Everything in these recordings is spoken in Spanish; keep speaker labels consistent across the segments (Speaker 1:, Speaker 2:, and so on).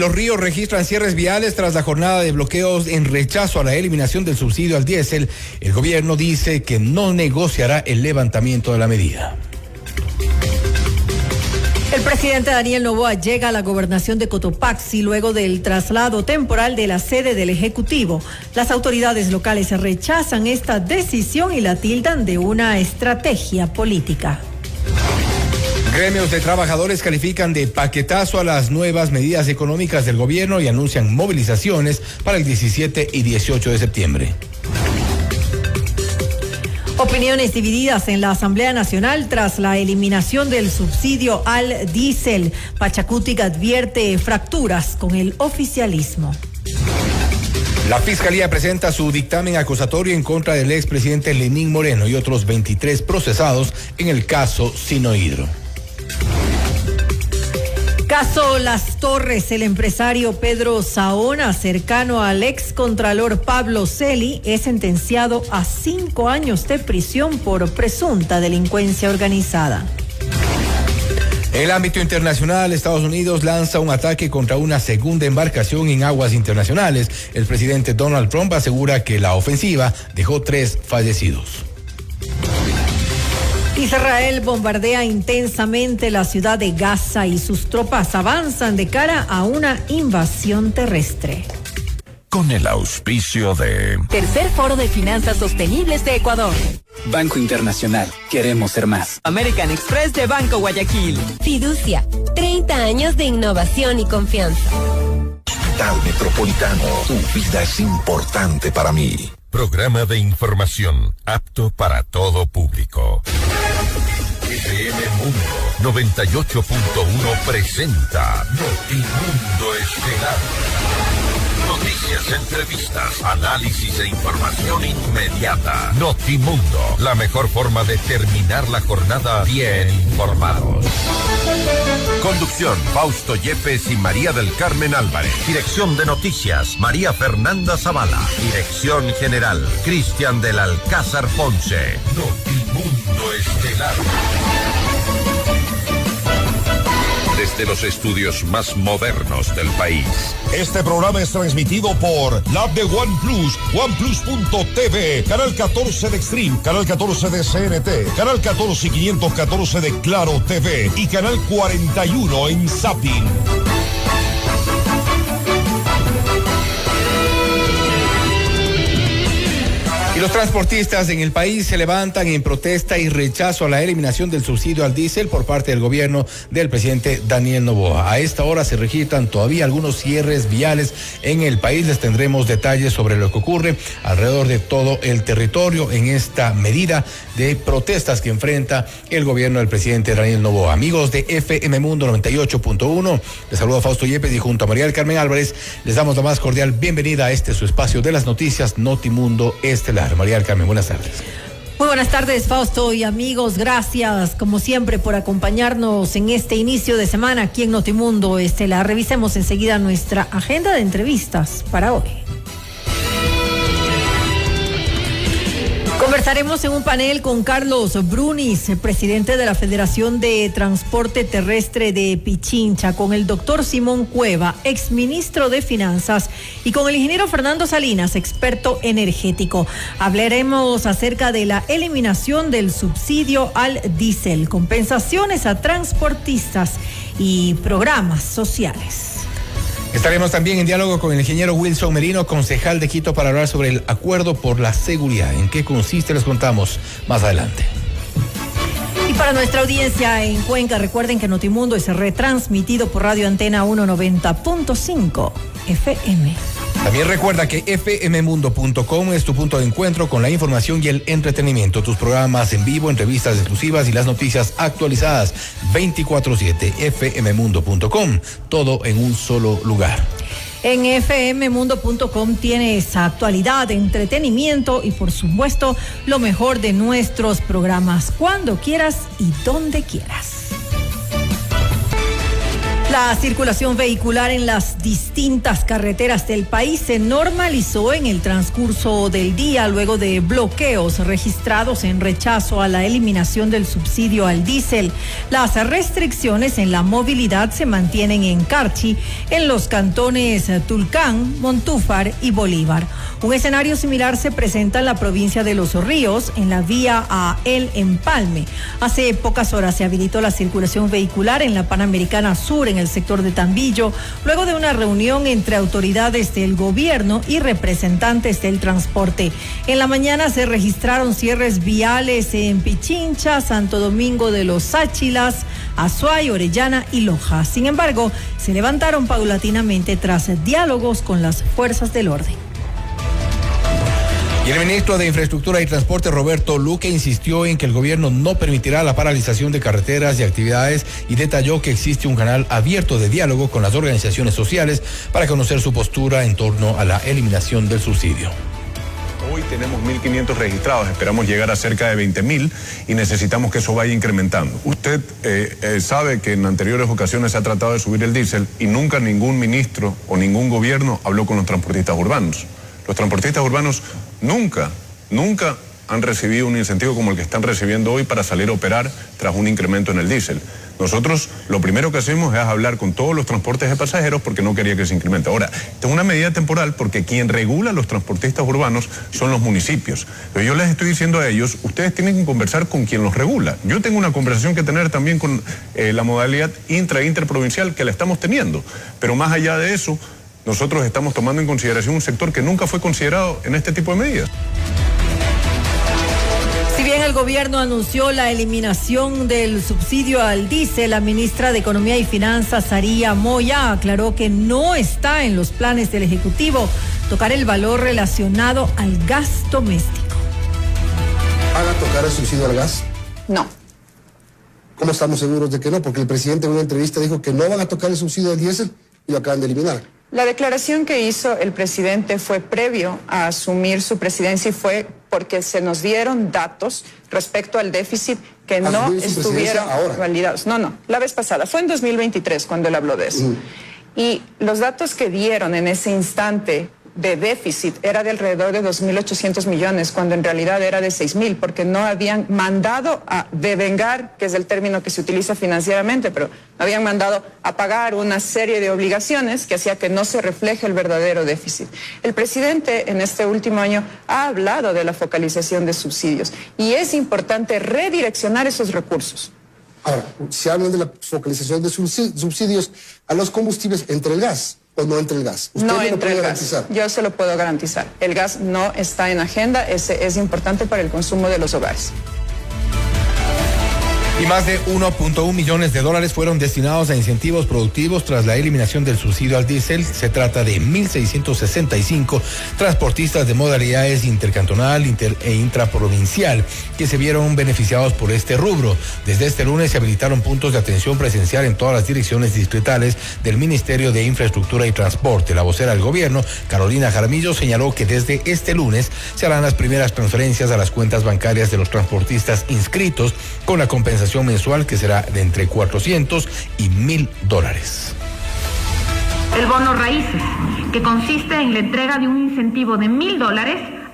Speaker 1: Los Ríos registran cierres viales tras la jornada de bloqueos en rechazo a la eliminación del subsidio al diésel. El gobierno dice que no negociará el levantamiento de la medida.
Speaker 2: El presidente Daniel Noboa llega a la gobernación de Cotopaxi luego del traslado temporal de la sede del Ejecutivo. Las autoridades locales rechazan esta decisión y la tildan de una estrategia política.
Speaker 1: Gremios de trabajadores califican de paquetazo a las nuevas medidas económicas del gobierno y anuncian movilizaciones para el 17 y 18 de septiembre.
Speaker 2: Opiniones divididas en la Asamblea Nacional tras la eliminación del subsidio al diésel. Pachacutic advierte fracturas con el oficialismo.
Speaker 1: La Fiscalía presenta su dictamen acusatorio en contra del expresidente Lenín Moreno y otros 23 procesados en el caso Sinohidro.
Speaker 2: Caso Las Torres, el empresario Pedro Saona, cercano al excontralor Pablo Celi, es sentenciado a 5 años de prisión por presunta delincuencia organizada.
Speaker 1: En el ámbito internacional, Estados Unidos lanza un ataque contra una segunda embarcación en aguas internacionales. El presidente Donald Trump asegura que la ofensiva dejó 3 fallecidos.
Speaker 2: Israel bombardea intensamente la ciudad de Gaza y sus tropas avanzan de cara a una invasión terrestre.
Speaker 3: Con el auspicio de
Speaker 4: Tercer Foro de Finanzas Sostenibles de Ecuador.
Speaker 5: Banco Internacional, queremos ser más.
Speaker 4: American Express de Banco Guayaquil.
Speaker 6: Fiducia, 30 años de innovación y confianza.
Speaker 3: Hospital Metropolitano, tu vida es importante para mí. Programa de información apto para todo público. FM Mundo 98.1 presenta Notimundo Estelar. Noticias, entrevistas, análisis e información inmediata. Notimundo, la mejor forma de terminar la jornada bien informados. Conducción, Fausto Yepes y María del Carmen Álvarez. Dirección de noticias, María Fernanda Zavala. Dirección general, Cristian del Alcázar Ponce. Notimundo Estelar. Desde los estudios más modernos del país.
Speaker 7: Este programa es transmitido por la app de OnePlus, OnePlus.tv, Canal 14 de Extreme, Canal 14 de CNT, Canal 14 y 514 de Claro TV y Canal 41 en Zapping.
Speaker 1: Y los transportistas en el país se levantan en protesta y rechazo a la eliminación del subsidio al diésel por parte del gobierno del presidente Daniel Noboa. A esta hora se registran todavía algunos cierres viales en el país. Les tendremos detalles sobre lo que ocurre alrededor de todo el territorio en esta medida de protestas que enfrenta el gobierno del presidente Daniel Noboa. Amigos de FM Mundo 98.1, les saluda Fausto Yepes y junto a María del Carmen Álvarez les damos la más cordial bienvenida a su espacio de las noticias Notimundo Estelar. María del Carmen, buenas tardes.
Speaker 2: Muy buenas tardes, Fausto y amigos. Gracias, como siempre, por acompañarnos en este inicio de semana aquí en Notimundo Estelar. Revisemos enseguida nuestra agenda de entrevistas para hoy. Conversaremos en un panel con Carlos Brunis, presidente de la Federación de Transporte Terrestre de Pichincha, con el doctor Simón Cueva, exministro de Finanzas, y con el ingeniero Fernando Salinas, experto energético. Hablaremos acerca de la eliminación del subsidio al diésel, compensaciones a transportistas y programas sociales.
Speaker 1: Estaremos también en diálogo con el ingeniero Wilson Merino, concejal de Quito, para hablar sobre el acuerdo por la seguridad. ¿En qué consiste? Les contamos más adelante.
Speaker 2: Y para nuestra audiencia en Cuenca, recuerden que Notimundo es retransmitido por Radio Antena 190.5 FM.
Speaker 1: También recuerda que fmmundo.com es tu punto de encuentro con la información y el entretenimiento, tus programas en vivo, entrevistas exclusivas y las noticias actualizadas 24/7. fmmundo.com, todo en un solo lugar.
Speaker 2: En fmmundo.com tienes actualidad, entretenimiento y por supuesto lo mejor de nuestros programas cuando quieras y donde quieras. La circulación vehicular en las distintas carreteras del país se normalizó en el transcurso del día luego de bloqueos registrados en rechazo a la eliminación del subsidio al diésel. Las restricciones en la movilidad se mantienen en Carchi, en los cantones Tulcán, Montúfar y Bolívar. Un escenario similar se presenta en la provincia de Los Ríos, en la vía a El Empalme. Hace pocas horas se habilitó la circulación vehicular en la Panamericana Sur, en el sector de Tambillo, luego de una reunión entre autoridades del gobierno y representantes del transporte. En la mañana se registraron cierres viales en Pichincha, Santo Domingo de los Sáchilas, Azuay, Orellana y Loja. Sin embargo, se levantaron paulatinamente tras diálogos con las fuerzas del orden.
Speaker 1: Y el ministro de Infraestructura y Transporte, Roberto Luque, insistió en que el gobierno no permitirá la paralización de carreteras y actividades y detalló que existe un canal abierto de diálogo con las organizaciones sociales para conocer su postura en torno a la eliminación del subsidio.
Speaker 8: Hoy tenemos 1.500 registrados, esperamos llegar a cerca de 20.000 y necesitamos que eso vaya incrementando. Usted sabe que en anteriores ocasiones se ha tratado de subir el diésel y nunca ningún ministro o ningún gobierno habló con los transportistas urbanos. Los transportistas urbanos nunca han recibido un incentivo como el que están recibiendo hoy para salir a operar tras un incremento en el diésel. Nosotros lo primero que hacemos es hablar con todos los transportes de pasajeros porque no quería que se incremente. Ahora, esta es una medida temporal porque quien regula a los transportistas urbanos son los municipios. Pero yo les estoy diciendo a ellos, ustedes tienen que conversar con quien los regula. Yo tengo una conversación que tener también con la modalidad interprovincial que la estamos teniendo. Pero más allá de eso, nosotros estamos tomando en consideración un sector que nunca fue considerado en este tipo de medidas.
Speaker 2: Si bien el gobierno anunció la eliminación del subsidio al diésel, la ministra de Economía y Finanzas, Saría Moya, aclaró que no está en los planes del Ejecutivo tocar el valor relacionado al gas doméstico.
Speaker 9: ¿Van a tocar el subsidio al gas?
Speaker 10: No.
Speaker 9: ¿Cómo estamos seguros de que no? Porque el presidente en una entrevista dijo que no van a tocar el subsidio al diésel y lo acaban de eliminar.
Speaker 10: La declaración que hizo el presidente fue previo a asumir su presidencia y fue porque se nos dieron datos respecto al déficit que no estuvieron validados. No, la vez pasada, fue en 2023 cuando él habló de eso. Y los datos que dieron en ese instante de déficit era de alrededor de 2.800 millones, cuando en realidad era de 6.000, porque no habían mandado a devengar, que es el término que se utiliza financieramente, pero no habían mandado a pagar una serie de obligaciones que hacía que no se refleje el verdadero déficit. El presidente en este último año ha hablado de la focalización de subsidios y es importante redireccionar esos recursos.
Speaker 9: Ahora, se habla de la focalización de subsidios a los combustibles entre el gas. ¿O no entre el gas? ¿Usted
Speaker 10: no entre el gas. Yo se lo puedo garantizar. El gas no está en agenda, es importante para el consumo de los hogares.
Speaker 1: Y más de 1.1 millones de dólares fueron destinados a incentivos productivos tras la eliminación del subsidio al diésel. Se trata de 1.665 transportistas de modalidades intercantonal e intraprovincial que se vieron beneficiados por este rubro. Desde este lunes se habilitaron puntos de atención presencial en todas las direcciones distritales del Ministerio de Infraestructura y Transporte. La vocera del gobierno, Carolina Jaramillo, señaló que desde este lunes se harán las primeras transferencias a las cuentas bancarias de los transportistas inscritos con la compensación mensual que será de entre 400 y 1.000 dólares.
Speaker 11: El bono raíces, que consiste en la entrega de un incentivo de $1.000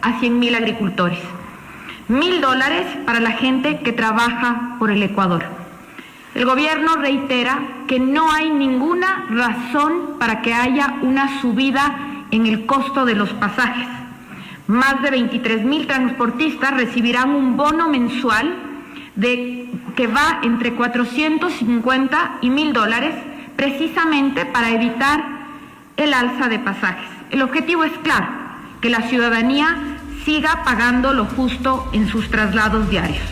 Speaker 11: a 100.000 agricultores. $1.000 para la gente que trabaja por el Ecuador. El gobierno reitera que no hay ninguna razón para que haya una subida en el costo de los pasajes. Más de 23.000 transportistas recibirán un bono mensual que va entre 450 y $1.000 precisamente para evitar el alza de pasajes. El objetivo es claro, que la ciudadanía siga pagando lo justo en sus traslados diarios.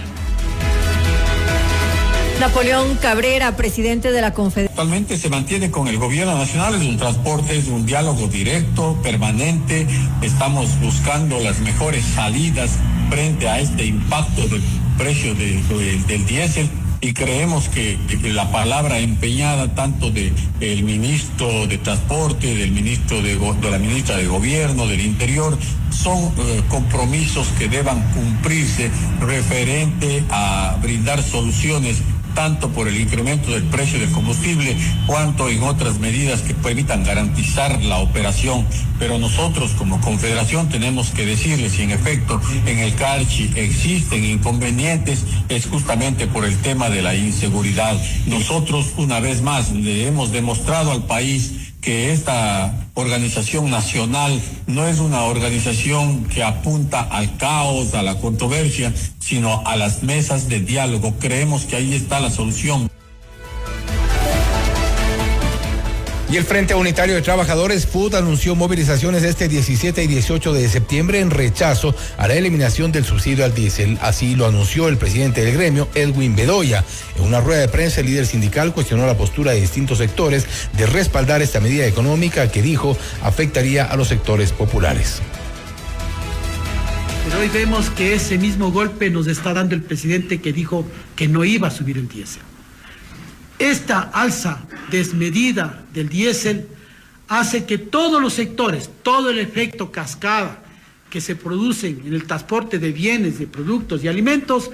Speaker 2: Napoleón Cabrera, presidente de la Confederación.
Speaker 12: Actualmente se mantiene con el gobierno nacional, es un transporte, es un diálogo directo, permanente. Estamos buscando las mejores salidas frente a este impacto del precio del diésel. Y creemos que la palabra empeñada tanto del ministro de Transporte, del ministro de la ministra de Gobierno, del Interior, son compromisos que deban cumplirse referente a brindar soluciones tanto por el incremento del precio del combustible, cuanto en otras medidas que permitan garantizar la operación. Pero nosotros como Confederación tenemos que decirles si en efecto en el Carchi existen inconvenientes, es justamente por el tema de la inseguridad. Nosotros, una vez más, le hemos demostrado al país que esta organización nacional no es una organización que apunta al caos, a la controversia, sino a las mesas de diálogo. Creemos que ahí está la solución.
Speaker 1: Y el Frente Unitario de Trabajadores FUT anunció movilizaciones este 17 y 18 de septiembre en rechazo a la eliminación del subsidio al diésel. Así lo anunció el presidente del gremio, Edwin Bedoya. En una rueda de prensa, el líder sindical cuestionó la postura de distintos sectores de respaldar esta medida económica que dijo afectaría a los sectores populares.
Speaker 13: Pero hoy vemos que ese mismo golpe nos está dando el presidente que dijo que no iba a subir el diésel. Esta alza desmedida del diésel hace que todos los sectores, todo el efecto cascada que se producen en el transporte de bienes, de productos y alimentos,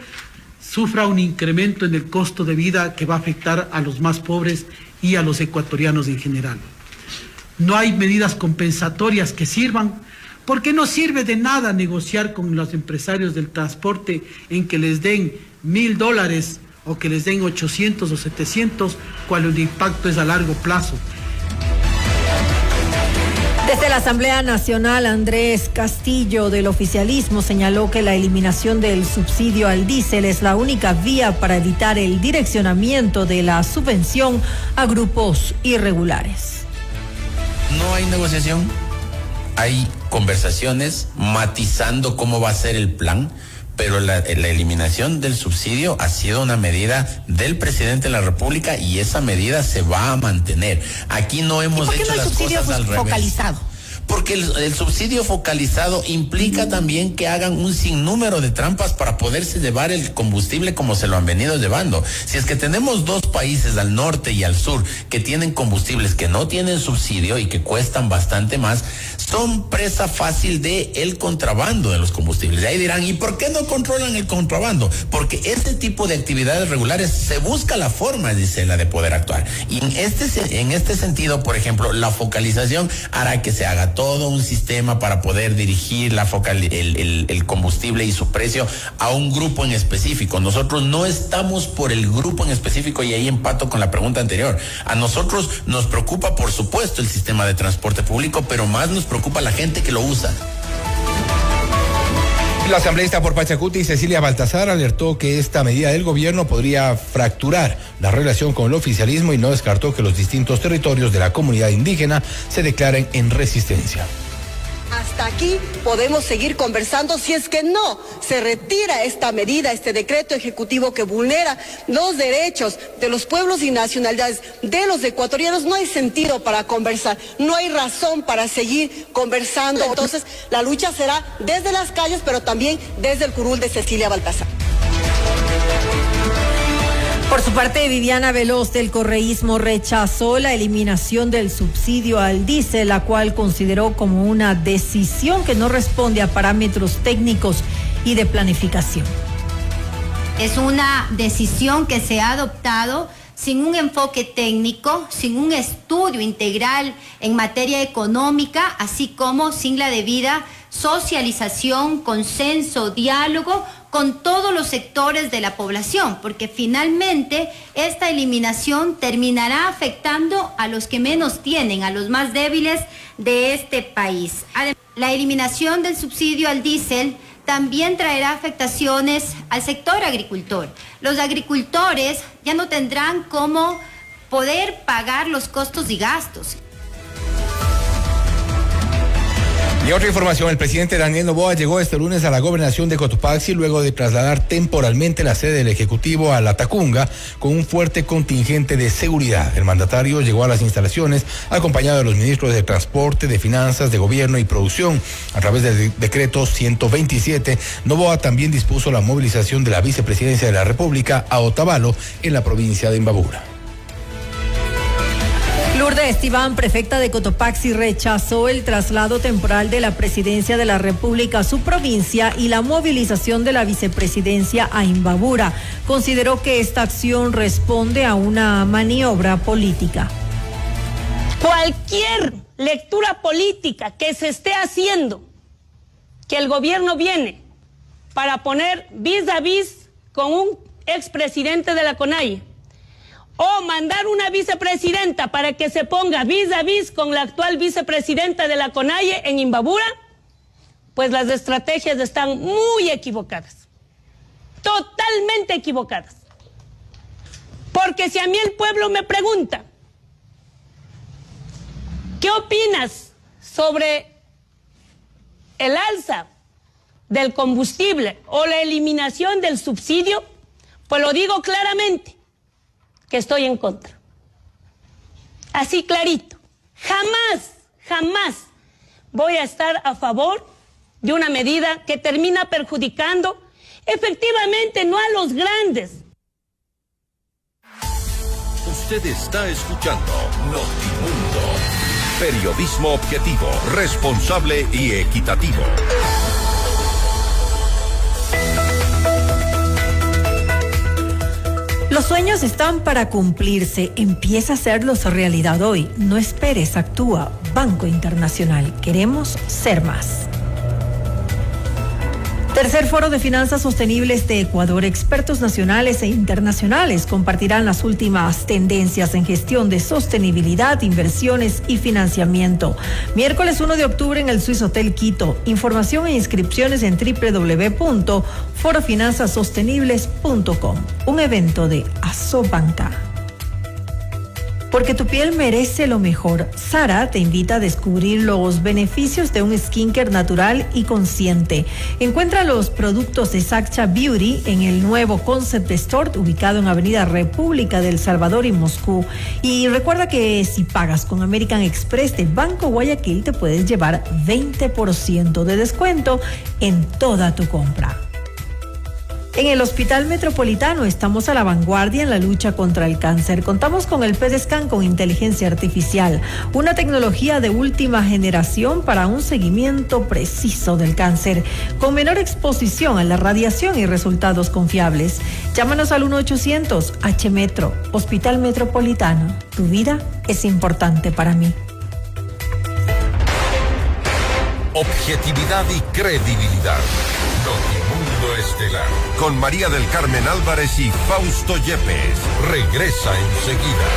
Speaker 13: sufra un incremento en el costo de vida que va a afectar a los más pobres y a los ecuatorianos en general. No hay medidas compensatorias que sirvan, porque no sirve de nada negociar con los empresarios del transporte en que les den $1,000 o que les den 800 o 700, cuando el impacto es a largo plazo.
Speaker 2: Desde la Asamblea Nacional, Andrés Castillo del oficialismo señaló que la eliminación del subsidio al diésel es la única vía para evitar el direccionamiento de la subvención a grupos irregulares.
Speaker 14: No hay negociación, hay conversaciones matizando cómo va a ser el plan. Pero la eliminación del subsidio ha sido una medida del presidente de la República y esa medida se va a mantener. Aquí no hemos hecho las cosas al revés.
Speaker 15: Focalizado?
Speaker 14: Porque el subsidio focalizado implica también que hagan un sinnúmero de trampas para poderse llevar el combustible como se lo han venido llevando. Si es que tenemos dos países al norte y al sur que tienen combustibles que no tienen subsidio y que cuestan bastante más, son presa fácil de el contrabando de los combustibles. Y ahí dirán, ¿y por qué no controlan el contrabando? Porque este tipo de actividades regulares se busca la forma, Gisela, de poder actuar. Y en este sentido, por ejemplo, la focalización hará que se haga todo un sistema para poder dirigir el combustible y su precio a un grupo en específico. Nosotros no estamos por el grupo en específico y ahí empato con la pregunta anterior. A nosotros nos preocupa, por supuesto, el sistema de transporte público, pero más nos preocupa la gente que lo usa.
Speaker 1: La asambleísta por Pachacuti, Cecilia Baltazar, alertó que esta medida del gobierno podría fracturar la relación con el oficialismo y no descartó que los distintos territorios de la comunidad indígena se declaren en resistencia.
Speaker 15: Hasta aquí podemos seguir conversando si es que no se retira esta medida, este decreto ejecutivo que vulnera los derechos de los pueblos y nacionalidades de los ecuatorianos. No hay sentido para conversar, no hay razón para seguir conversando. Entonces la lucha será desde las calles, pero también desde el curul de Cecilia Baltazar.
Speaker 2: Por su parte, Viviana Veloz del correísmo rechazó la eliminación del subsidio al diésel, la cual consideró como una decisión que no responde a parámetros técnicos y de planificación.
Speaker 16: Es una decisión que se ha adoptado sin un enfoque técnico, sin un estudio integral en materia económica, así como sin la debida socialización, consenso, diálogo con todos los sectores de la población, porque finalmente esta eliminación terminará afectando a los que menos tienen, a los más débiles de este país. La eliminación del subsidio al diésel también traerá afectaciones al sector agricultor. Los agricultores ya no tendrán cómo poder pagar los costos y gastos.
Speaker 1: Y otra información, el presidente Daniel Noboa llegó este lunes a la gobernación de Cotopaxi luego de trasladar temporalmente la sede del Ejecutivo a La Tacunga con un fuerte contingente de seguridad. El mandatario llegó a las instalaciones acompañado de los ministros de Transporte, de Finanzas, de Gobierno y Producción. A través del decreto 127, Noboa también dispuso la movilización de la vicepresidencia de la República a Otavalo, en la provincia de Imbabura.
Speaker 2: Lourdes Esteban, prefecta de Cotopaxi, rechazó el traslado temporal de la presidencia de la República a su provincia y la movilización de la vicepresidencia a Imbabura. Consideró que esta acción responde a una maniobra política.
Speaker 17: Cualquier lectura política que se esté haciendo, que el gobierno viene para poner vis a vis con un expresidente de la CONAIE, o mandar una vicepresidenta para que se ponga vis a vis con la actual vicepresidenta de la CONAIE en Imbabura, pues las estrategias están muy equivocadas, totalmente equivocadas. Porque si a mí el pueblo me pregunta, ¿qué opinas sobre el alza del combustible o la eliminación del subsidio? Pues lo digo claramente, que estoy en contra. Así clarito. Jamás voy a estar a favor de una medida que termina perjudicando efectivamente no a los grandes.
Speaker 3: Usted está escuchando Notimundo. Periodismo objetivo, responsable y equitativo.
Speaker 2: Los sueños están para cumplirse. Empieza a hacerlos realidad hoy. No esperes, actúa. Banco Internacional. Queremos ser más. Tercer Foro de Finanzas Sostenibles de Ecuador. Expertos nacionales e internacionales compartirán las últimas tendencias en gestión de sostenibilidad, inversiones y financiamiento. Miércoles 1 de octubre en el Swiss Hotel Quito. Información e inscripciones en www.forofinanzasostenibles.com. Un evento de Asobanca. Porque tu piel merece lo mejor. Sara te invita a descubrir los beneficios de un skincare natural y consciente. Encuentra los productos de Sacha Beauty en el nuevo Concept Store ubicado en Avenida República del Salvador y Moscú. Y recuerda que si pagas con American Express de Banco Guayaquil te puedes llevar 20% de descuento en toda tu compra. En el Hospital Metropolitano estamos a la vanguardia en la lucha contra el cáncer. Contamos con el PET-Scan con inteligencia artificial, una tecnología de última generación para un seguimiento preciso del cáncer, con menor exposición a la radiación y resultados confiables. Llámanos al 1-800-H-Metro. Hospital Metropolitano. Tu vida es importante para mí.
Speaker 3: Objetividad y credibilidad. Notimundo Estelar. Con María del Carmen Álvarez y Fausto Yepes. Regresa enseguida.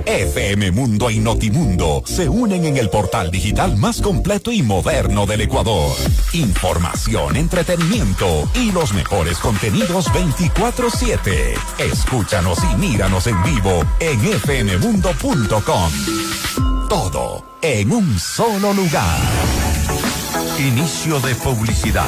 Speaker 7: FM Mundo y Notimundo se unen en el portal digital más completo y moderno del Ecuador. Información, entretenimiento y los mejores contenidos 24/7. Escúchanos y míranos en vivo en fmmundo.com. Todo en un solo lugar. Inicio de publicidad.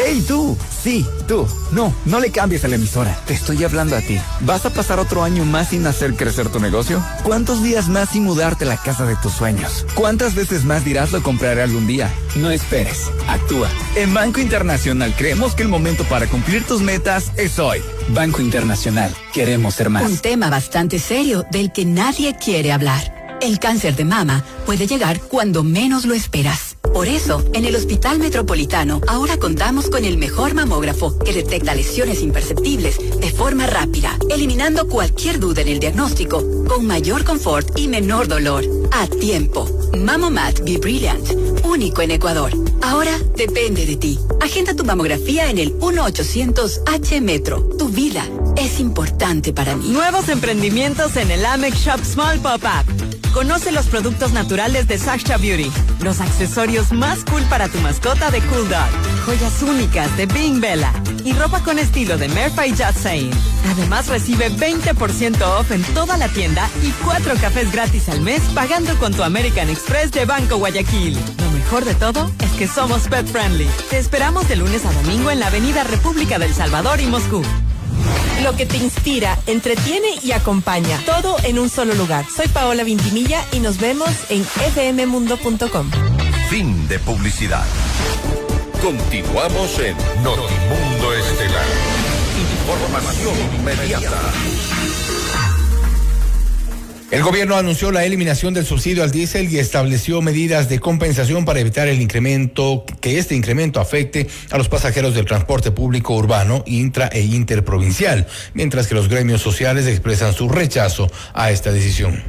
Speaker 18: ¡Ey, tú! Sí, tú. No le cambies a la emisora. Te estoy hablando a ti. ¿Vas a pasar otro año más sin hacer crecer tu negocio? ¿Cuántos días más sin mudarte a la casa de tus sueños? ¿Cuántas veces más dirás lo compraré algún día? No esperes. Actúa. En Banco Internacional creemos que el momento para cumplir tus metas es hoy.
Speaker 5: Banco Internacional. Queremos ser más.
Speaker 19: Un tema bastante serio del que nadie quiere hablar. El cáncer de mama puede llegar cuando menos lo esperas. Por eso, en el Hospital Metropolitano, ahora contamos con el mejor mamógrafo que detecta lesiones imperceptibles de forma rápida, eliminando cualquier duda en el diagnóstico, con mayor confort y menor dolor. A tiempo. Mamomat Be Brilliant, único en Ecuador. Ahora depende de ti. Agenda tu mamografía en el 1-800-H-Metro. Tu vida es importante para mí.
Speaker 4: Nuevos emprendimientos en el Amex Shop Small Pop-Up. Conoce los productos naturales de Sacha Beauty, los accesorios más cool para tu mascota de Cool Dog, joyas únicas de Bing Bella y ropa con estilo de Merfa y Just Saying. Además recibe 20% off en toda la tienda y 4 cafés gratis al mes pagando con tu American Express de Banco Guayaquil. Lo mejor de todo es que somos pet friendly. Te esperamos de lunes a domingo en la Avenida República del Salvador y Moscú. Lo que te inspira, entretiene y acompaña. Todo en un solo lugar. Soy Paola Vintimilla y nos vemos en fmmundo.com.
Speaker 3: Fin de publicidad. Continuamos en Notimundo Estelar. Información inmediata.
Speaker 1: El gobierno anunció la eliminación del subsidio al diésel y estableció medidas de compensación para evitar que este incremento afecte a los pasajeros del transporte público urbano, intra e interprovincial, mientras que los gremios sociales expresan su rechazo a esta decisión.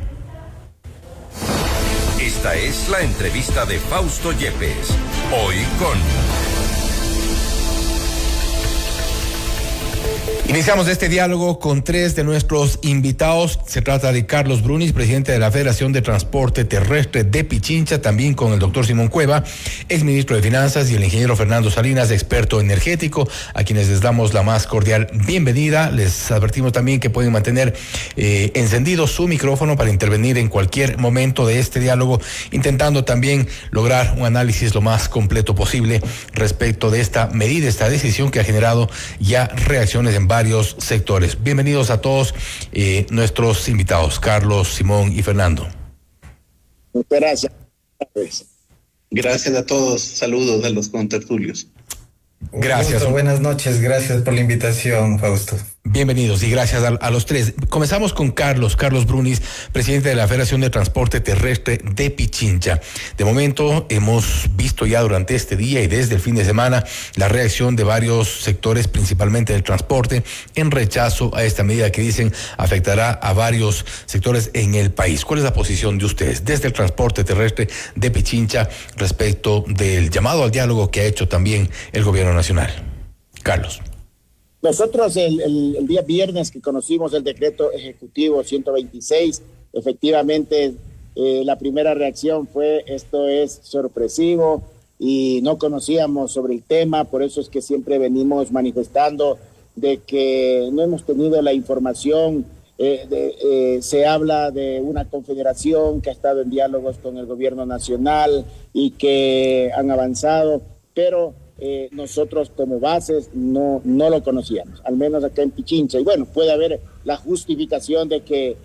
Speaker 3: Esta es la entrevista de Fausto Yepes, hoy con...
Speaker 1: Iniciamos este diálogo con 3 de nuestros invitados. Se trata de Carlos Brunis, presidente de la Federación de Transporte Terrestre de Pichincha, también con el doctor Simón Cueva, exministro de Finanzas, y el ingeniero Fernando Salinas, experto energético, a quienes les damos la más cordial bienvenida. Les advertimos también que pueden mantener encendido su micrófono para intervenir en cualquier momento de este diálogo, intentando también lograr un análisis lo más completo posible respecto de esta medida, esta decisión que ha generado ya reacciones en varios sectores. Bienvenidos a todos nuestros invitados, Carlos, Simón y Fernando.
Speaker 20: Gracias. Gracias a todos. Saludos de los contertulios.
Speaker 1: Gracias.
Speaker 21: Buenas noches. Gracias por la invitación, Fausto.
Speaker 1: Bienvenidos y gracias a los 3. Comenzamos con Carlos Brunis, presidente de la Federación de Transporte Terrestre de Pichincha. De momento hemos visto ya durante este día y desde el fin de semana la reacción de varios sectores, principalmente del transporte, en rechazo a esta medida que dicen afectará a varios sectores en el país. ¿Cuál es la posición de ustedes desde el transporte terrestre de Pichincha respecto del llamado al diálogo que ha hecho también el gobierno nacional? Carlos.
Speaker 20: Nosotros el día viernes que conocimos el decreto ejecutivo 126, efectivamente la primera reacción fue: esto es sorpresivo y no conocíamos sobre el tema, por eso es que siempre venimos manifestando de que no hemos tenido la información. Se habla de una confederación que ha estado en diálogos con el gobierno nacional y que han avanzado, pero nosotros como bases no lo conocíamos, al menos acá en Pichincha. Y bueno, puede haber la justificación de que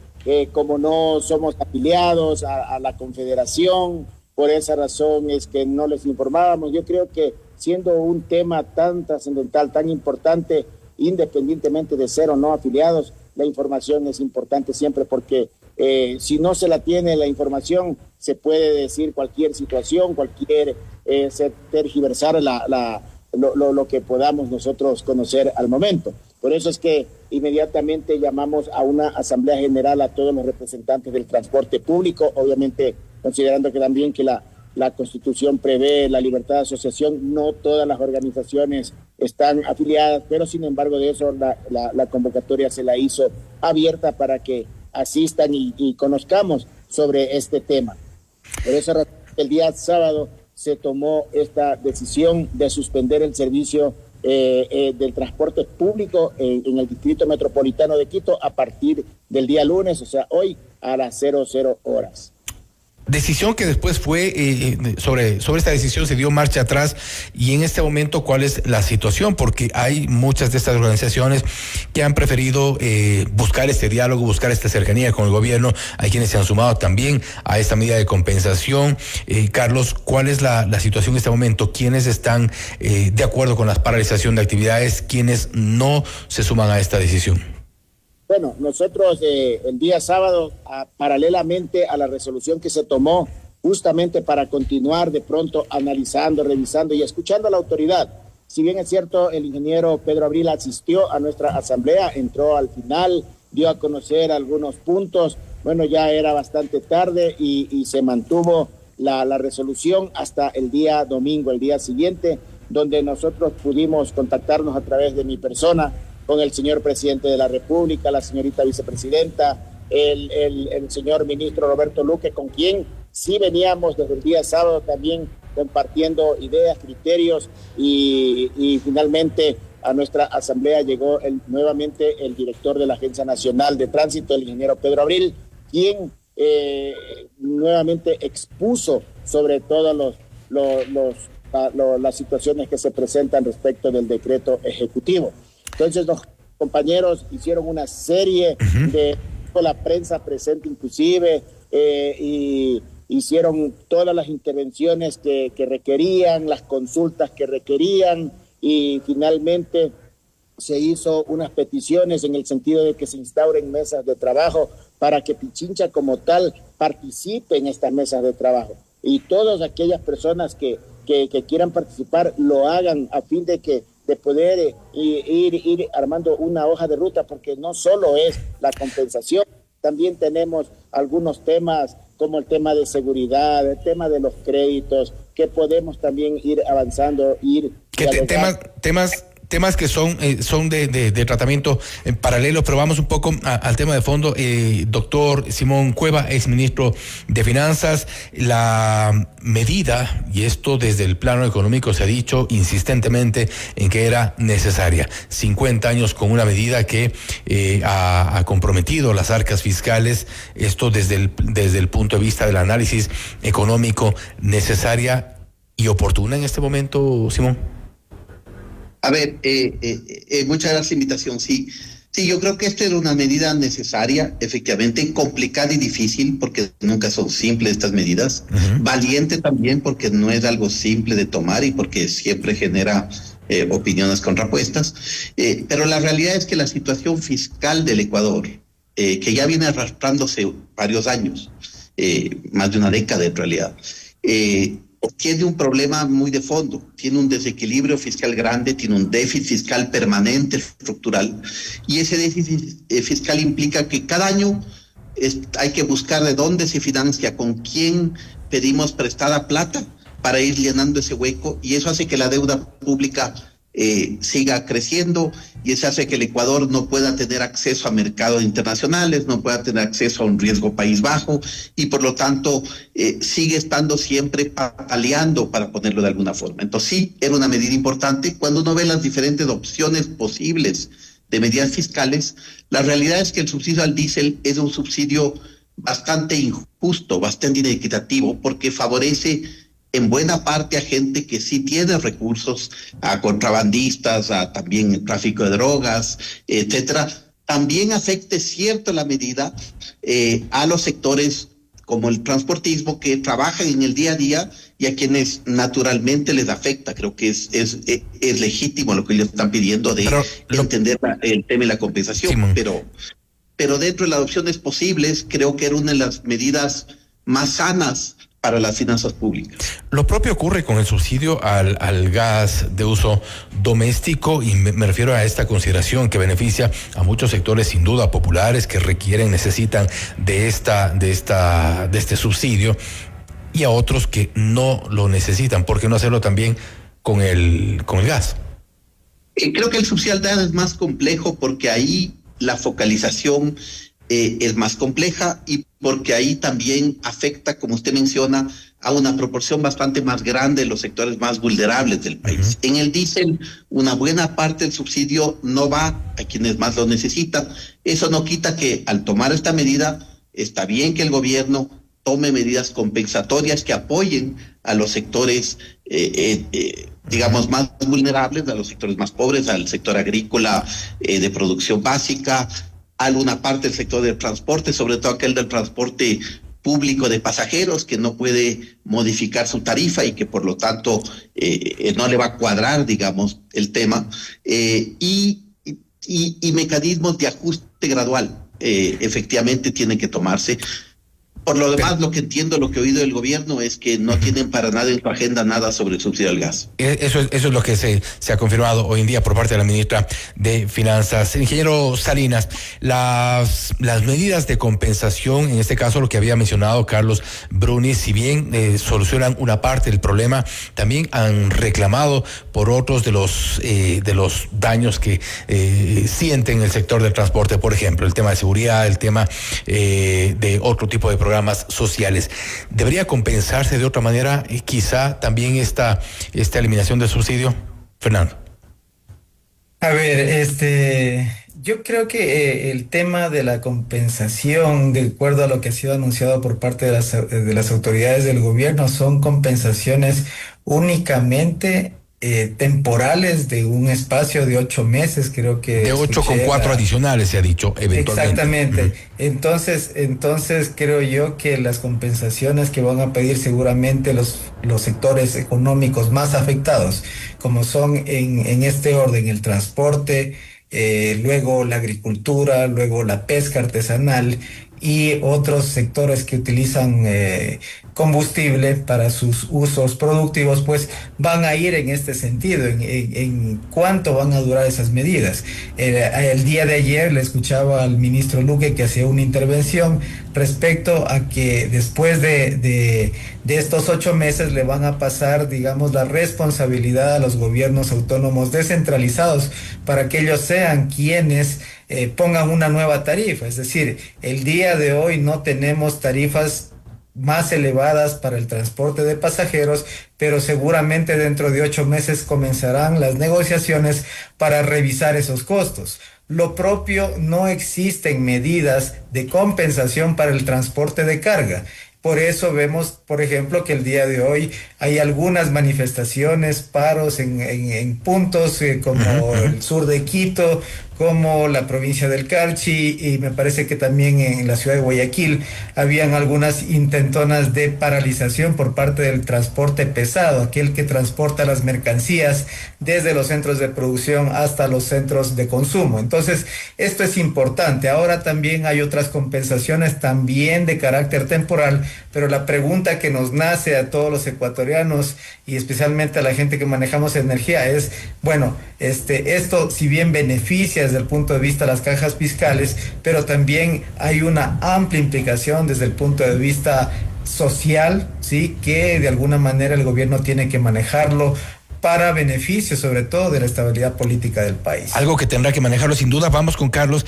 Speaker 20: como no somos afiliados a la confederación, por esa razón es que no les informábamos. Yo creo que siendo un tema tan trascendental, tan importante, independientemente de ser o no afiliados, la información es importante siempre, porque si no se la tiene la información, se puede decir cualquier situación, tergiversar lo que podamos nosotros conocer al momento. Por eso es que inmediatamente llamamos a una asamblea general a todos los representantes del transporte público, obviamente considerando que también que la Constitución prevé la libertad de asociación. No todas las organizaciones están afiliadas, pero sin embargo de eso la convocatoria se la hizo abierta para que asistan y conozcamos sobre este tema. Por eso el día sábado se tomó esta decisión de suspender el servicio del transporte público en el Distrito Metropolitano de Quito a partir del día lunes, o sea, hoy a las 00 horas.
Speaker 1: Decisión que después fue, sobre esta decisión se dio marcha atrás, y en este momento, ¿cuál es la situación? Porque hay muchas de estas organizaciones que han preferido buscar este diálogo, buscar esta cercanía con el gobierno. Hay quienes se han sumado también a esta medida de compensación. Carlos, ¿cuál es la situación en este momento? ¿Quiénes están de acuerdo con la paralización de actividades? ¿Quiénes no se suman a esta decisión?
Speaker 20: Bueno, nosotros el día sábado, paralelamente a la resolución que se tomó justamente para continuar de pronto analizando, revisando y escuchando a la autoridad. Si bien es cierto, el ingeniero Pedro Abril asistió a nuestra asamblea, entró al final, dio a conocer algunos puntos. Bueno, ya era bastante tarde y se mantuvo la resolución hasta el día domingo, el día siguiente, donde nosotros pudimos contactarnos a través de mi persona con el señor presidente de la República, la señorita vicepresidenta, el señor ministro Roberto Luque, con quien sí veníamos desde el día sábado también compartiendo ideas, criterios, y finalmente a nuestra asamblea llegó nuevamente el director de la Agencia Nacional de Tránsito, el ingeniero Pedro Abril, quien nuevamente expuso sobre todas las situaciones que se presentan respecto del decreto ejecutivo. Entonces los compañeros hicieron una serie con la prensa presente inclusive, y hicieron todas las intervenciones que requerían, las consultas que requerían, y finalmente se hizo unas peticiones en el sentido de que se instauren mesas de trabajo para que Pichincha como tal participe en estas mesas de trabajo. Y todas aquellas personas que quieran participar lo hagan a fin de poder ir armando una hoja de ruta, porque no solo es la compensación, también tenemos algunos temas como el tema de seguridad, el tema de los créditos, que podemos también ir avanzando,
Speaker 1: temas que son de tratamiento en paralelo, pero vamos un poco al tema de fondo. Doctor Simón Cueva, exministro de Finanzas, la medida, y esto desde el plano económico se ha dicho insistentemente en que era necesaria. 50 años con una medida que ha comprometido las arcas fiscales, esto desde el punto de vista del análisis económico, necesaria y oportuna en este momento, Simón.
Speaker 6: A ver, muchas gracias por la invitación. Sí, yo creo que esta era una medida necesaria, efectivamente, complicada y difícil, porque nunca son simples estas medidas. Valiente también, porque no es algo simple de tomar y porque siempre genera opiniones contrapuestas. Pero la realidad es que la situación fiscal del Ecuador, que ya viene arrastrándose varios años, más de una década en realidad, tiene un problema muy de fondo, tiene un desequilibrio fiscal grande, tiene un déficit fiscal permanente, estructural, y ese déficit fiscal implica que cada año hay que buscar de dónde se financia, con quién pedimos prestada plata para ir llenando ese hueco, y eso hace que la deuda pública siga creciendo, y eso hace que el Ecuador no pueda tener acceso a mercados internacionales, no pueda tener acceso a un riesgo país bajo, y por lo tanto sigue estando siempre pataleando, para ponerlo de alguna forma. Entonces sí, era una medida importante. Cuando uno ve las diferentes opciones posibles de medidas fiscales, la realidad es que el subsidio al diésel es un subsidio bastante injusto, bastante inequitativo, porque favorece en buena parte a gente que sí tiene recursos, a contrabandistas, a también el tráfico de drogas, etcétera. También afecte cierto la medida a los sectores como el transportismo, que trabajan en el día a día y a quienes naturalmente les afecta. Creo que es legítimo lo que ellos están pidiendo de entender el tema de la compensación, pero dentro de las opciones posibles, creo que era una de las medidas más sanas para las finanzas públicas.
Speaker 1: Lo propio ocurre con el subsidio al gas de uso doméstico, y me refiero a esta consideración que beneficia a muchos sectores sin duda populares que necesitan de este subsidio, y a otros que no lo necesitan. ¿Por qué no hacerlo también con el gas?
Speaker 6: Creo que el subsidio al gas es más complejo, porque ahí la focalización es más compleja, y porque ahí también afecta, como usted menciona, a una proporción bastante más grande de los sectores más vulnerables del país. En el diésel, una buena parte del subsidio no va a quienes más lo necesitan. Eso no quita que al tomar esta medida, está bien que el gobierno tome medidas compensatorias que apoyen a los sectores, digamos, más vulnerables, a los sectores más pobres, al sector agrícola de producción básica, a una parte del sector del transporte, sobre todo aquel del transporte público de pasajeros, que no puede modificar su tarifa y que por lo tanto no le va a cuadrar, digamos, el tema, y mecanismos de ajuste gradual efectivamente tienen que tomarse. Por lo demás, lo que entiendo, lo que he oído del gobierno es que no tienen para nada en su agenda nada sobre el subsidio al gas.
Speaker 1: Eso es lo que se ha confirmado hoy en día por parte de la ministra de Finanzas. Ingeniero Salinas, las medidas de compensación, en este caso lo que había mencionado Carlos Brunis, si bien solucionan una parte del problema, también han reclamado por otros de los daños que sienten el sector del transporte, por ejemplo, el tema de seguridad, el tema de otro tipo de programas sociales. ¿Debería compensarse de otra manera quizá también esta eliminación del subsidio? Fernando.
Speaker 21: A ver, yo creo que el tema de la compensación, de acuerdo a lo que ha sido anunciado por parte de las autoridades del gobierno, son compensaciones únicamente temporales de un espacio de 8 meses, creo que...
Speaker 1: De 8 con 4 adicionales, se ha dicho, eventualmente.
Speaker 21: Exactamente. Entonces creo yo que las compensaciones que van a pedir seguramente los sectores económicos más afectados, como son en este orden el transporte, luego la agricultura, luego la pesca artesanal, y otros sectores que utilizan combustible para sus usos productivos, pues van a ir en este sentido, en cuánto van a durar esas medidas. El día de ayer le escuchaba al ministro Luque que hacía una intervención respecto a que después de estos 8 meses le van a pasar, digamos, la responsabilidad a los gobiernos autónomos descentralizados para que ellos sean quienes pongan una nueva tarifa. Es decir, el día de hoy no tenemos tarifas más elevadas para el transporte de pasajeros, pero seguramente dentro de 8 meses comenzarán las negociaciones para revisar esos costos. Lo propio, no existen medidas de compensación para el transporte de carga. Por eso vemos, por ejemplo, que el día de hoy hay algunas manifestaciones, paros en puntos como el sur de Quito, como la provincia del Carchi, y me parece que también en la ciudad de Guayaquil habían algunas intentonas de paralización por parte del transporte pesado, aquel que transporta las mercancías desde los centros de producción hasta los centros de consumo. Entonces, esto es importante. Ahora también hay otras compensaciones también de carácter temporal, pero la pregunta que nos nace a todos los ecuatorianos y especialmente a la gente que manejamos energía es, bueno, esto si bien beneficia desde el punto de vista de las cajas fiscales, pero también hay una amplia implicación desde el punto de vista social, ¿sí? Que de alguna manera el gobierno tiene que manejarlo para beneficio, sobre todo, de la estabilidad política del país.
Speaker 1: Algo que tendrá que manejarlo sin duda. Vamos con Carlos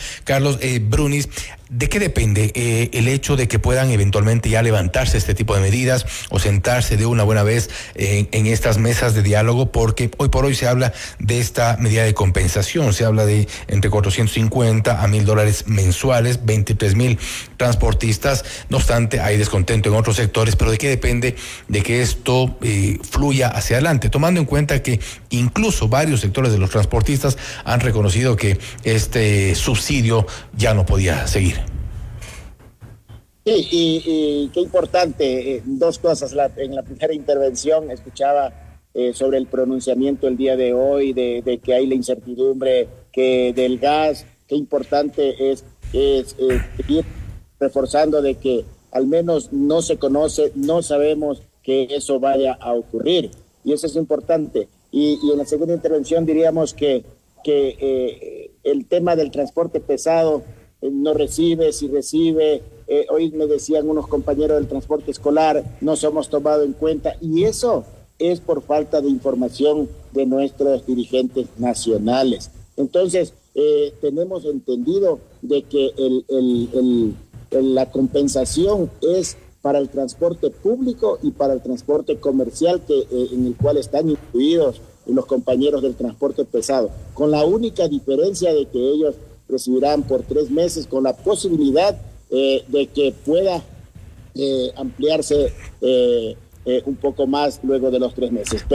Speaker 1: Brunis. ¿De qué depende el hecho de que puedan eventualmente ya levantarse este tipo de medidas o sentarse de una buena vez en estas mesas de diálogo? Porque hoy por hoy se habla de esta medida de compensación, se habla de entre 450 a $1,000 mensuales, 23,000 transportistas. No obstante, hay descontento en otros sectores, pero ¿de qué depende de que esto fluya hacia adelante? Tomando en cuenta que incluso varios sectores de los transportistas han reconocido que este subsidio ya no podía seguir.
Speaker 20: Sí, y qué importante, 2 cosas. En la primera intervención escuchaba sobre el pronunciamiento el día de hoy, de que hay la incertidumbre que del gas. Qué importante es seguir reforzando de que al menos no se conoce, no sabemos que eso vaya a ocurrir. Y eso es importante. Y en la segunda intervención diríamos que el tema del transporte pesado no recibe, si recibe, hoy me decían unos compañeros del transporte escolar, no somos tomados en cuenta, y eso es por falta de información de nuestros dirigentes nacionales. Entonces, tenemos entendido de que la compensación es para el transporte público y para el transporte comercial, en el cual están incluidos los compañeros del transporte pesado, con la única diferencia de que ellos recibirán por 3 meses, con la posibilidad de que pueda ampliarse un poco más luego de los 3 meses,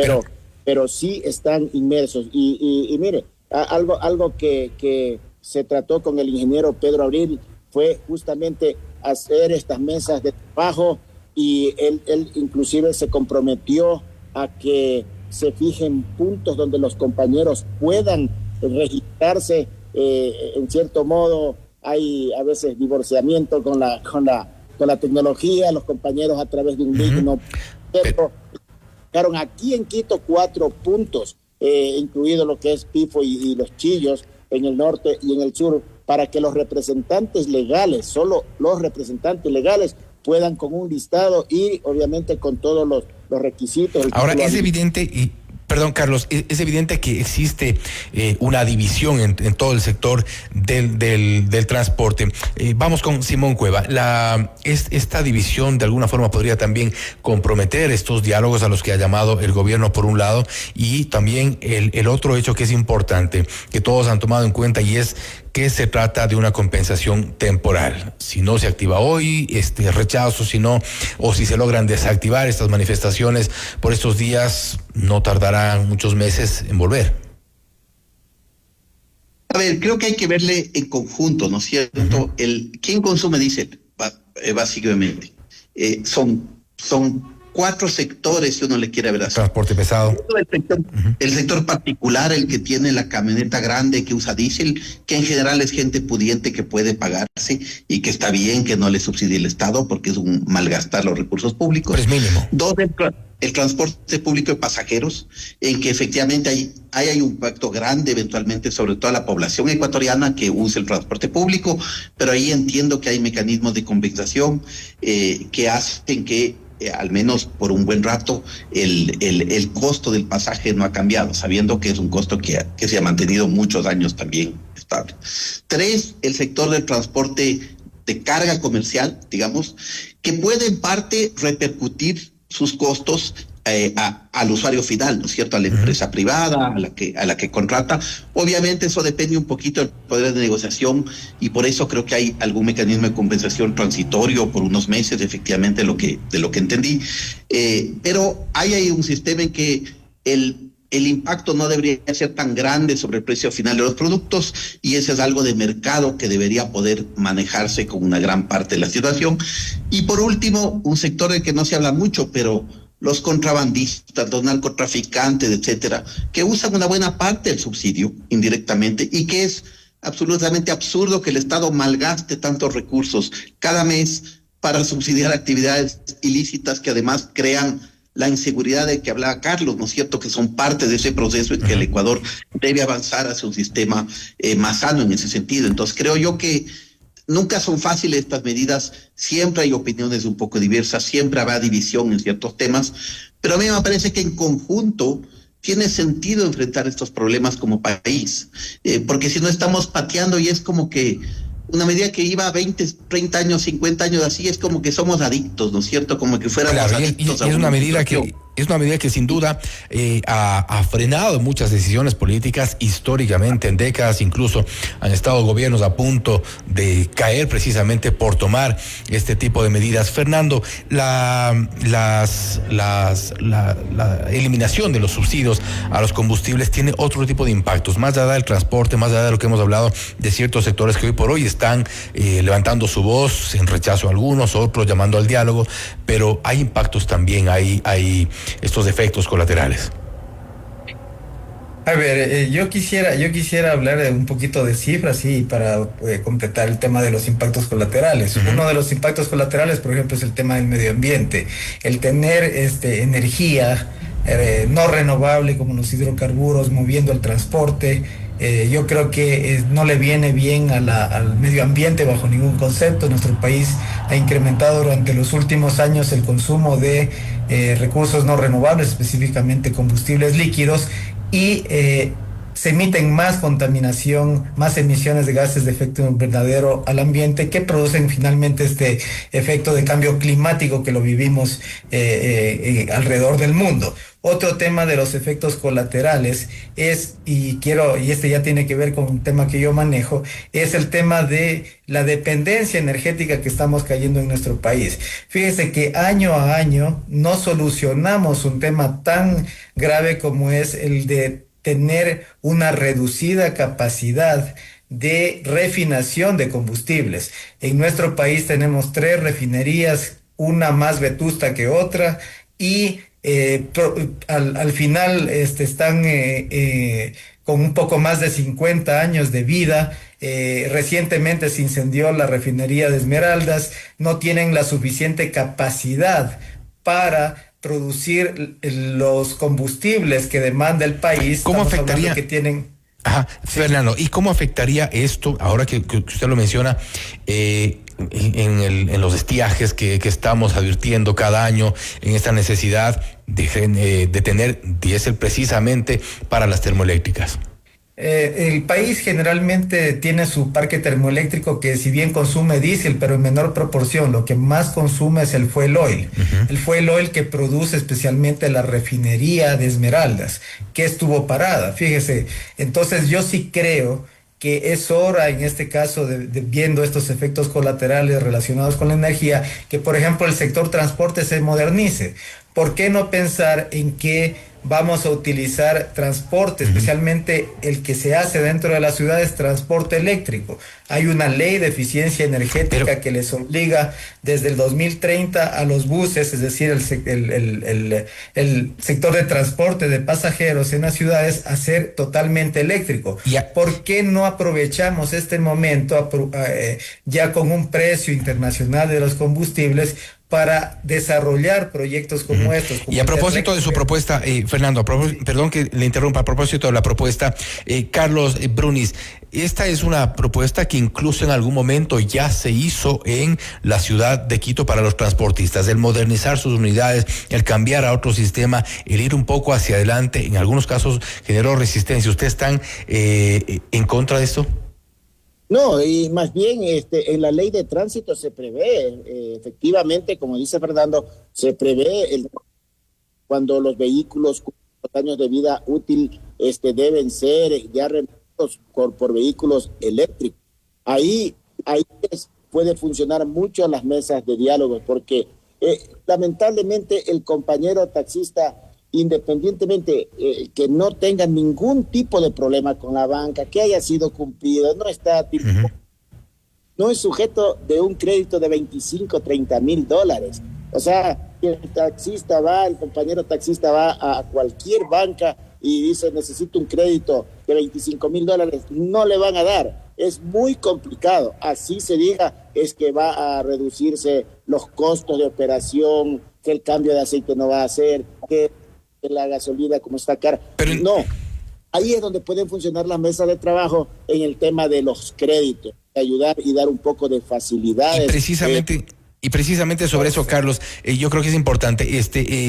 Speaker 20: pero sí están inmersos. Y mire, algo que se trató con el ingeniero Pedro Abril fue justamente hacer estas mesas de trabajo, y él inclusive se comprometió a que se fijen puntos donde los compañeros puedan registrarse. En cierto modo hay a veces divorciamiento con la tecnología, los compañeros a través de un link no. Pero aquí en Quito 4 puntos, incluido lo que es Pifo y Los Chillos en el norte y en el sur, para que los representantes legales, solo los representantes legales, puedan con un listado y obviamente con todos los requisitos.
Speaker 1: Ahora es evidente, perdón, Carlos, es evidente que existe una división en todo el sector del transporte. Vamos con Simón Cueva. Esta división de alguna forma podría también comprometer estos diálogos a los que ha llamado el gobierno por un lado, y también el otro hecho que es importante, que todos han tomado en cuenta, y es que se trata de una compensación temporal. Si no se activa hoy, rechazo, si no, o si se logran desactivar estas manifestaciones por estos días, no tardarán muchos meses en volver.
Speaker 6: A ver, creo que hay que verle en conjunto, ¿no es cierto? ¿Quién consume diésel? Básicamente, son 4 sectores, si uno le quiere ver así.
Speaker 1: Transporte pesado.
Speaker 6: El sector particular, el que tiene la camioneta grande que usa diésel, que en general es gente pudiente que puede pagarse y que está bien que no le subsidie el Estado porque es un malgastar los recursos públicos.
Speaker 1: Es mínimo.
Speaker 6: 2, el transporte público de pasajeros, en que efectivamente hay un impacto grande eventualmente sobre toda la población ecuatoriana que usa el transporte público, pero ahí entiendo que hay mecanismos de compensación que hacen que al menos por un buen rato el costo del pasaje no ha cambiado, sabiendo que es un costo que se ha mantenido muchos años también estable. 3, el sector del transporte de carga comercial, digamos, que puede en parte repercutir sus costos al usuario final, ¿no es cierto? A la empresa privada, a la que contrata. Obviamente eso depende un poquito del poder de negociación y por eso creo que hay algún mecanismo de compensación transitorio por unos meses, efectivamente, de lo que entendí. Pero hay ahí un sistema en que el impacto no debería ser tan grande sobre el precio final de los productos y ese es algo de mercado que debería poder manejarse con una gran parte de la situación. Y por último, un sector del que no se habla mucho, pero los contrabandistas, los narcotraficantes, etcétera, que usan una buena parte del subsidio indirectamente y que es absolutamente absurdo que el Estado malgaste tantos recursos cada mes para subsidiar actividades ilícitas que además crean la inseguridad de que hablaba Carlos, ¿no es cierto?, que son parte de ese proceso en que el Ecuador debe avanzar hacia un sistema más sano en ese sentido. Entonces creo yo que nunca son fáciles estas medidas, siempre hay opiniones un poco diversas, siempre habrá división en ciertos temas, pero a mí me parece que en conjunto tiene sentido enfrentar estos problemas como país, porque si no estamos pateando y es como que una medida que iba 20, 30 años, 50 años así, es como que somos adictos, ¿no es cierto? Como que fuéramos adictos a una medida que
Speaker 1: es una medida que sin duda ha frenado muchas decisiones políticas históricamente, en décadas incluso han estado gobiernos a punto de caer precisamente por tomar este tipo de medidas. Fernando, la eliminación de los subsidios a los combustibles tiene otro tipo de impactos, más allá del transporte, más allá de lo que hemos hablado de ciertos sectores que hoy por hoy están levantando su voz en rechazo a algunos, otros llamando al diálogo, pero hay impactos también, hay estos efectos colaterales.
Speaker 21: A ver, yo quisiera hablar un poquito de cifras y para completar el tema de los impactos colaterales. Uno de los impactos colaterales, por ejemplo, es el tema del medio ambiente. El tener energía no renovable como los hidrocarburos moviendo el transporte, yo creo que no le viene bien al medio ambiente bajo ningún concepto. Nuestro país ha incrementado durante los últimos años el consumo de recursos no renovables, específicamente combustibles líquidos, y se emiten más contaminación, más emisiones de gases de efecto invernadero al ambiente que producen finalmente este efecto de cambio climático que lo vivimos alrededor del mundo. Otro tema de los efectos colaterales es, y este ya tiene que ver con un tema que yo manejo, es el tema de la dependencia energética que estamos cayendo en nuestro país. Fíjese que año a año no solucionamos un tema tan grave como es el de tener una reducida capacidad de refinación de combustibles. En nuestro país tenemos 3 refinerías, una más vetusta que otra, y al final están con un poco más de 50 años de vida. Recientemente se incendió la refinería de Esmeraldas, no tienen la suficiente capacidad para producir los combustibles que demanda el país.
Speaker 1: ¿Cómo afectaría?
Speaker 21: Que tienen...
Speaker 1: Ajá, Fernando, ¿y cómo afectaría esto, ahora que usted lo menciona, en los estiajes que estamos advirtiendo cada año, en esta necesidad de tener diésel precisamente para las termoeléctricas?
Speaker 21: El país generalmente tiene su parque termoeléctrico que si bien consume diésel, pero en menor proporción, lo que más consume es el fuel oil. El fuel oil que produce especialmente la refinería de Esmeraldas, que estuvo parada, fíjese. Entonces yo sí creo que es hora, en este caso, viendo estos efectos colaterales relacionados con la energía, que por ejemplo el sector transporte se modernice. ¿por qué no pensar en que vamos a utilizar transporte, especialmente el que se hace dentro de las ciudades, transporte eléctrico? Hay una ley de eficiencia energética que les obliga desde el 2030 a los buses, es decir, el sector de transporte de pasajeros en las ciudades, a ser totalmente eléctrico. ¿Por qué no aprovechamos este momento ya con un precio internacional de los combustibles para desarrollar proyectos como estos?
Speaker 1: Y a propósito de su propuesta, Fernando, perdón que le interrumpa, a propósito de la propuesta, Carlos Brunis, esta es una propuesta que incluso en algún momento ya se hizo en la ciudad de Quito para los transportistas, el modernizar sus unidades, el cambiar a otro sistema, el ir un poco hacia adelante, en algunos casos generó resistencia. ¿Ustedes están en contra de esto?
Speaker 20: No, y más bien en la ley de tránsito se prevé, efectivamente, como dice Fernando, se prevé cuando los vehículos con años de vida útil deben ser ya reemplazados por vehículos eléctricos. Ahí puede funcionar mucho las mesas de diálogo, porque lamentablemente el compañero taxista, independientemente que no tenga ningún tipo de problema con la banca, que haya sido cumplido, no es sujeto de un crédito de 25, 30 mil dólares. O sea, el compañero taxista va a cualquier banca y dice, necesito un crédito de 25 mil dólares, no le van a dar. Es muy complicado. Así se diga, es que va a reducirse los costos de operación, que el cambio de aceite no va a hacer, que la gasolina como está cara. Pero no, ahí es donde pueden funcionar las mesas de trabajo en el tema de los créditos, ayudar y dar un poco de facilidades.
Speaker 1: Y precisamente sobre eso, Carlos, yo creo que es importante.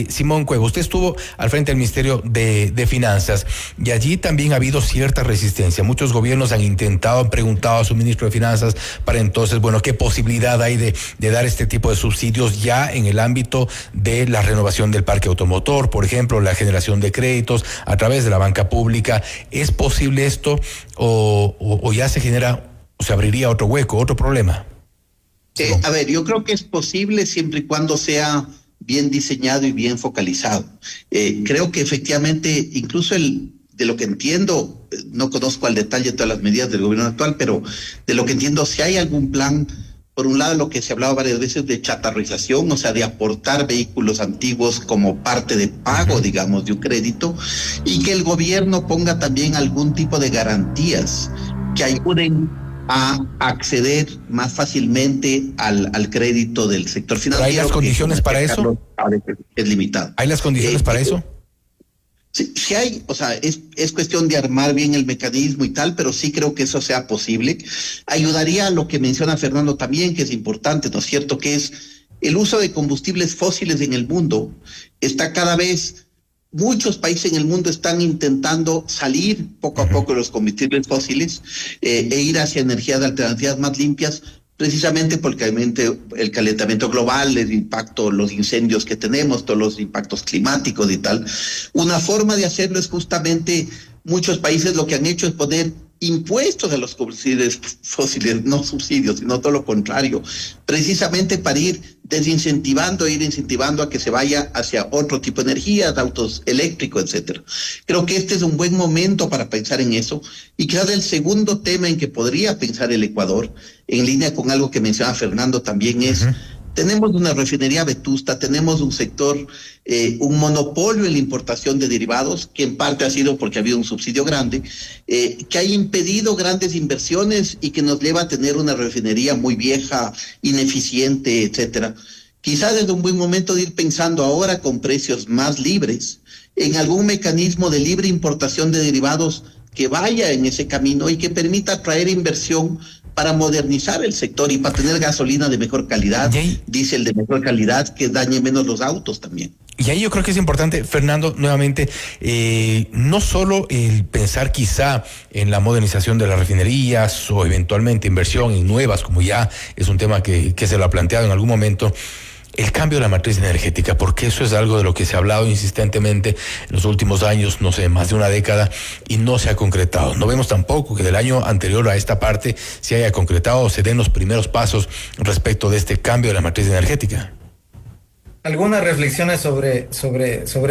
Speaker 1: Simón Cueva, usted estuvo al frente del Ministerio de Finanzas y allí también ha habido cierta resistencia. Muchos gobiernos han preguntado a su ministro de Finanzas para entonces, bueno, qué posibilidad hay de dar este tipo de subsidios ya en el ámbito de la renovación del parque automotor, por ejemplo, la generación de créditos a través de la banca pública. ¿Es posible esto o ya se abriría otro hueco, otro problema?
Speaker 6: A ver, yo creo que es posible siempre y cuando sea bien diseñado y bien focalizado. Creo que efectivamente, incluso de lo que entiendo, no conozco al detalle todas las medidas del gobierno actual, pero de lo que entiendo, si hay algún plan, por un lado lo que se ha hablado varias veces de chatarrización, o sea, de aportar vehículos antiguos como parte de pago, digamos, de un crédito, y que el gobierno ponga también algún tipo de garantías que ayuden a acceder más fácilmente al crédito del sector financiero.
Speaker 1: ¿Hay las condiciones para eso?
Speaker 6: Es limitado.
Speaker 1: ¿Hay las condiciones para eso?
Speaker 6: Sí hay, o sea, es cuestión de armar bien el mecanismo y tal, pero sí creo que eso sea posible. Ayudaría a lo que menciona Fernando también, que es importante, ¿no es cierto?, que es el uso de combustibles fósiles en el mundo. Está cada vez... Muchos países en el mundo están intentando salir poco a poco de los combustibles fósiles e ir hacia energías alternativas más limpias, precisamente porque el calentamiento global, el impacto, los incendios que tenemos, todos los impactos climáticos y tal. Una forma de hacerlo es justamente, muchos países lo que han hecho es poner impuestos a los combustibles fósiles, no subsidios, sino todo lo contrario, precisamente para ir desincentivando, ir incentivando a que se vaya hacia otro tipo de energía, de autos eléctricos, etcétera. Creo que este es un buen momento para pensar en eso, y quizás el segundo tema en que podría pensar el Ecuador, en línea con algo que menciona Fernando también, es tenemos una refinería vetusta, tenemos un sector, un monopolio en la importación de derivados, que en parte ha sido porque ha habido un subsidio grande, que ha impedido grandes inversiones y que nos lleva a tener una refinería muy vieja, ineficiente, etcétera. Quizás es un buen momento de ir pensando ahora con precios más libres en algún mecanismo de libre importación de derivados que vaya en ese camino y que permita atraer inversión para modernizar el sector y para tener gasolina de mejor calidad, diésel de mejor calidad, que dañe menos los autos también.
Speaker 1: Y ahí yo creo que es importante, Fernando, nuevamente, no solo el pensar quizá en la modernización de las refinerías o eventualmente inversión en nuevas, como ya es un tema que se lo ha planteado en algún momento, el cambio de la matriz energética, porque eso es algo de lo que se ha hablado insistentemente en los últimos años, no sé, más de una década, y no se ha concretado. No vemos tampoco que del año anterior a esta parte se haya concretado o se den los primeros pasos respecto de este cambio de la matriz energética.
Speaker 21: Algunas reflexiones sobre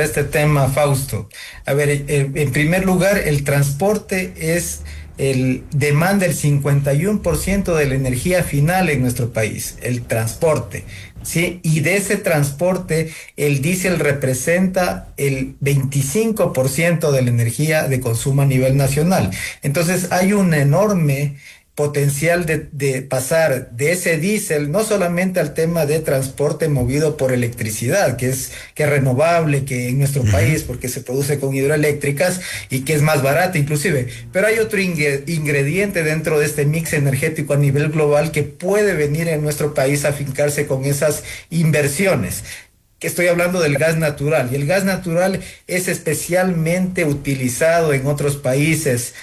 Speaker 21: este tema, Fausto. A ver, en primer lugar, el transporte demanda el 51% de la energía final en nuestro país, el transporte, ¿sí? Y de ese transporte, el diésel representa el 25% de la energía de consumo a nivel nacional. Entonces, hay un enorme potencial de pasar de ese diésel no solamente al tema de transporte movido por electricidad, que es renovable, que en nuestro país, porque se produce con hidroeléctricas y que es más barata inclusive, pero hay otro ingrediente dentro de este mix energético a nivel global que puede venir en nuestro país a afincarse con esas inversiones. Que estoy hablando del gas natural, y el gas natural es especialmente utilizado en otros países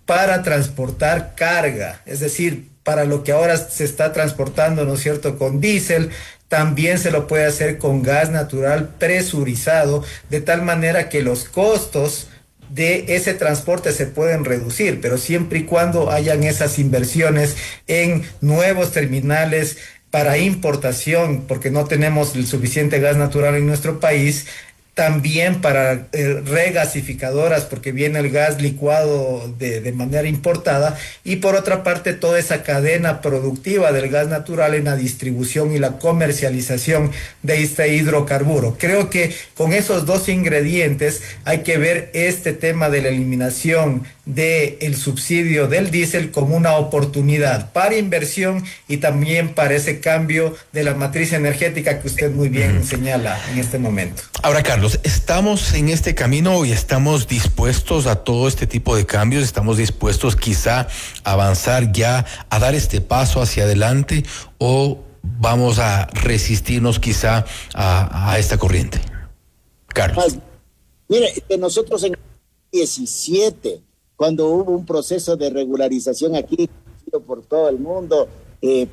Speaker 21: para transportar carga, es decir, para lo que ahora se está transportando, ¿no es cierto?, con diésel, también se lo puede hacer con gas natural presurizado, de tal manera que los costos de ese transporte se pueden reducir, pero siempre y cuando hayan esas inversiones en nuevos terminales para importación, porque no tenemos el suficiente gas natural en nuestro país, también para regasificadoras, porque viene el gas licuado de manera importada, y por otra parte toda esa cadena productiva del gas natural en la distribución y la comercialización de este hidrocarburo. Creo que con esos dos ingredientes hay que ver este tema de la eliminación del subsidio del diésel como una oportunidad para inversión y también para ese cambio de la matriz energética que usted muy bien señala en este momento.
Speaker 1: Ahora, Carlos, ¿estamos en este camino y estamos dispuestos a todo este tipo de cambios? ¿Estamos dispuestos quizá a avanzar ya, a dar este paso hacia adelante, o vamos a resistirnos quizá a esta corriente? Carlos.
Speaker 20: Mire, nosotros en 17, cuando hubo un proceso de regularización aquí por todo el mundo,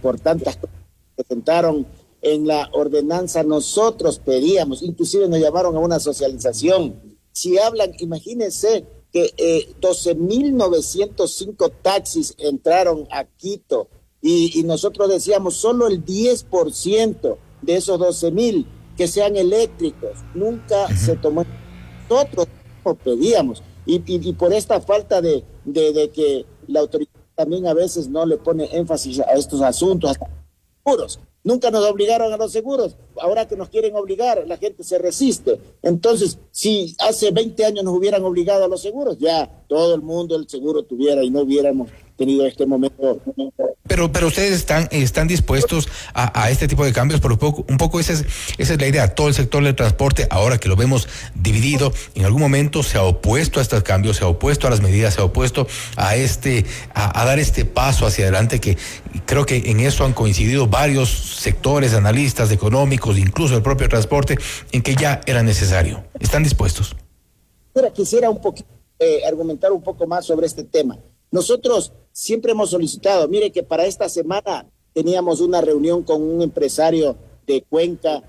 Speaker 20: por tantas cosas que presentaron en la ordenanza, nosotros pedíamos, inclusive nos llamaron a una socialización. Si hablan, imagínense que 12.905 taxis entraron a Quito y nosotros decíamos solo el 10% de esos 12.000 que sean eléctricos. Nunca se tomó. Nosotros pedíamos. Y por esta falta de que la autoridad también a veces no le pone énfasis a estos asuntos, hasta seguros. Nunca nos obligaron a los seguros. Ahora que nos quieren obligar, la gente se resiste. Entonces, si hace 20 años nos hubieran obligado a los seguros, ya todo el mundo el seguro tuviera y no hubiéramos tenido este momento.
Speaker 1: Pero ustedes están dispuestos a este tipo de cambios, por un poco esa es la idea. Todo el sector del transporte, ahora que lo vemos dividido, en algún momento se ha opuesto a estos cambios, se ha opuesto a las medidas, se ha opuesto a dar este paso hacia adelante, que creo que en eso han coincidido varios sectores, analistas económicos, incluso el propio transporte, en que ya era necesario. ¿Están dispuestos?
Speaker 20: Quisiera un poquito argumentar un poco más sobre este tema. Nosotros siempre hemos solicitado, mire que para esta semana teníamos una reunión con un empresario de Cuenca,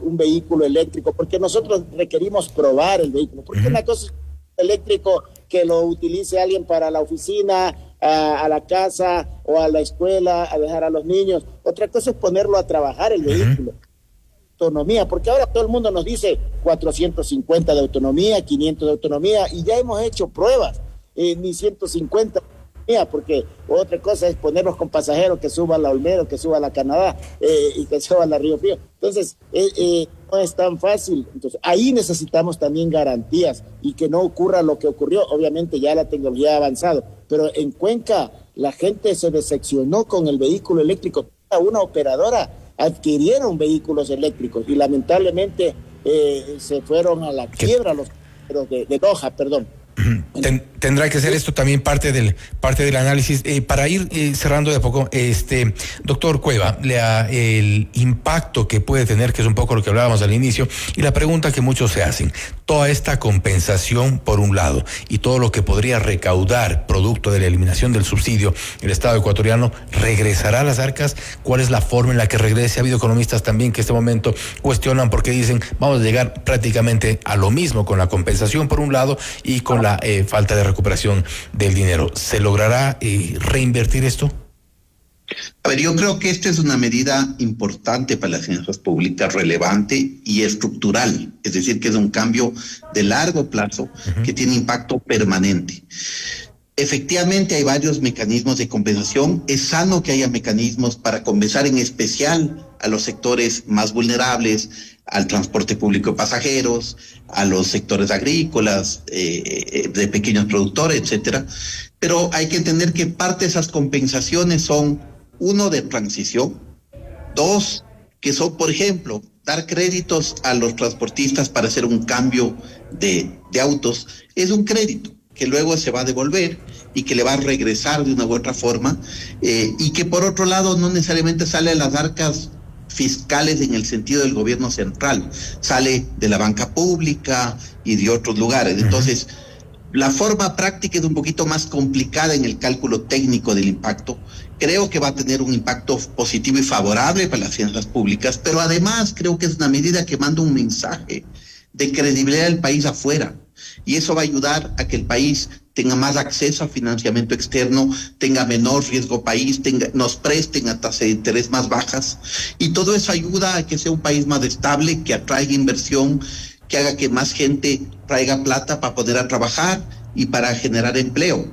Speaker 20: un vehículo eléctrico, porque nosotros requerimos probar el vehículo, porque una cosa es eléctrico que lo utilice alguien para la oficina, a la casa o a la escuela, a dejar a los niños. Otra cosa es ponerlo a trabajar el vehículo. Autonomía, porque ahora todo el mundo nos dice 450 de autonomía, 500 de autonomía, y ya hemos hecho pruebas. Ni 150, porque otra cosa es ponerlos con pasajeros que suban la Olmedo, que suban la Canadá y que suban la Río Frío. Entonces, no es tan fácil. Entonces, ahí necesitamos también garantías y que no ocurra lo que ocurrió. Obviamente ya la tecnología ha avanzado, pero en Cuenca la gente se decepcionó con el vehículo eléctrico. Una operadora adquirieron vehículos eléctricos y lamentablemente se fueron a la quiebra los de Loja, perdón.
Speaker 1: Tendrá que ser esto también parte del análisis. Para ir cerrando de a poco, doctor Cueva, el impacto que puede tener, que es un poco lo que hablábamos al inicio, y la pregunta que muchos se hacen, toda esta compensación por un lado y todo lo que podría recaudar producto de la eliminación del subsidio, el Estado ecuatoriano, ¿regresará a las arcas? ¿Cuál es la forma en la que regrese? Ha habido economistas también que en este momento cuestionan, porque dicen vamos a llegar prácticamente a lo mismo con la compensación por un lado y con la falta de recuperación del dinero. ¿Se logrará reinvertir esto?
Speaker 6: A ver, yo creo que esta es una medida importante para las finanzas públicas, relevante y estructural. Es decir, que es un cambio de largo plazo que tiene impacto permanente. Efectivamente, hay varios mecanismos de compensación. Es sano que haya mecanismos para compensar en especial a los sectores más vulnerables, al transporte público de pasajeros, a los sectores agrícolas, de pequeños productores, etcétera. Pero hay que entender que parte de esas compensaciones son, uno, de transición, dos, que son, por ejemplo, dar créditos a los transportistas para hacer un cambio de autos. Es un crédito que luego se va a devolver y que le va a regresar de una u otra forma, y que por otro lado no necesariamente sale de las arcas fiscales en el sentido del gobierno central, sale de la banca pública y de otros lugares. Entonces, la forma práctica es un poquito más complicada en el cálculo técnico del impacto. Creo que va a tener un impacto positivo y favorable para las finanzas públicas, pero además creo que es una medida que manda un mensaje de credibilidad del país afuera, y eso va a ayudar a que el país tenga más acceso a financiamiento externo, tenga menor riesgo país, nos presten a tasas de interés más bajas, y todo eso ayuda a que sea un país más estable, que atraiga inversión, que haga que más gente traiga plata para poder trabajar y para generar empleo,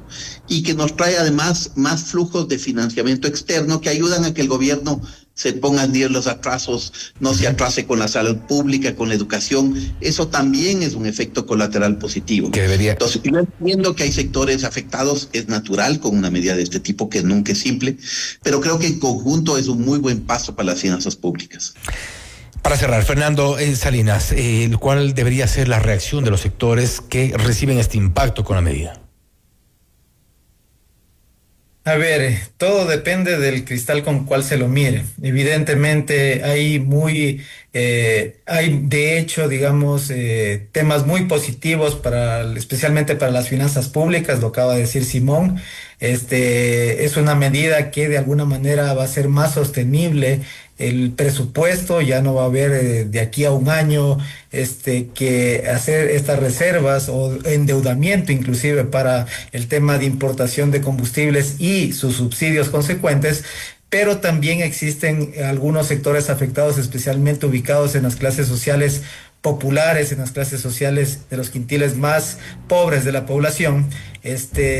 Speaker 6: y que nos trae además más flujos de financiamiento externo que ayudan a que el gobierno se ponga al día en los atrasos, no se atrase con la salud pública, con la educación. Eso también es un efecto colateral positivo. Entonces, yo entiendo que hay sectores afectados, es natural con una medida de este tipo que nunca es simple, pero creo que en conjunto es un muy buen paso para las finanzas públicas.
Speaker 1: Para cerrar, Fernando Salinas, ¿cuál debería ser la reacción de los sectores que reciben este impacto con la medida?
Speaker 21: A ver, todo depende del cristal con cual se lo mire. Evidentemente hay de hecho, digamos, temas muy positivos especialmente para las finanzas públicas, lo acaba de decir Simón. Es una medida que de alguna manera va a ser más sostenible el presupuesto, ya no va a haber de aquí a un año que hacer estas reservas o endeudamiento inclusive para el tema de importación de combustibles y sus subsidios consecuentes, pero también existen algunos sectores afectados, especialmente ubicados en las clases sociales populares, en las clases sociales de los quintiles más pobres de la población,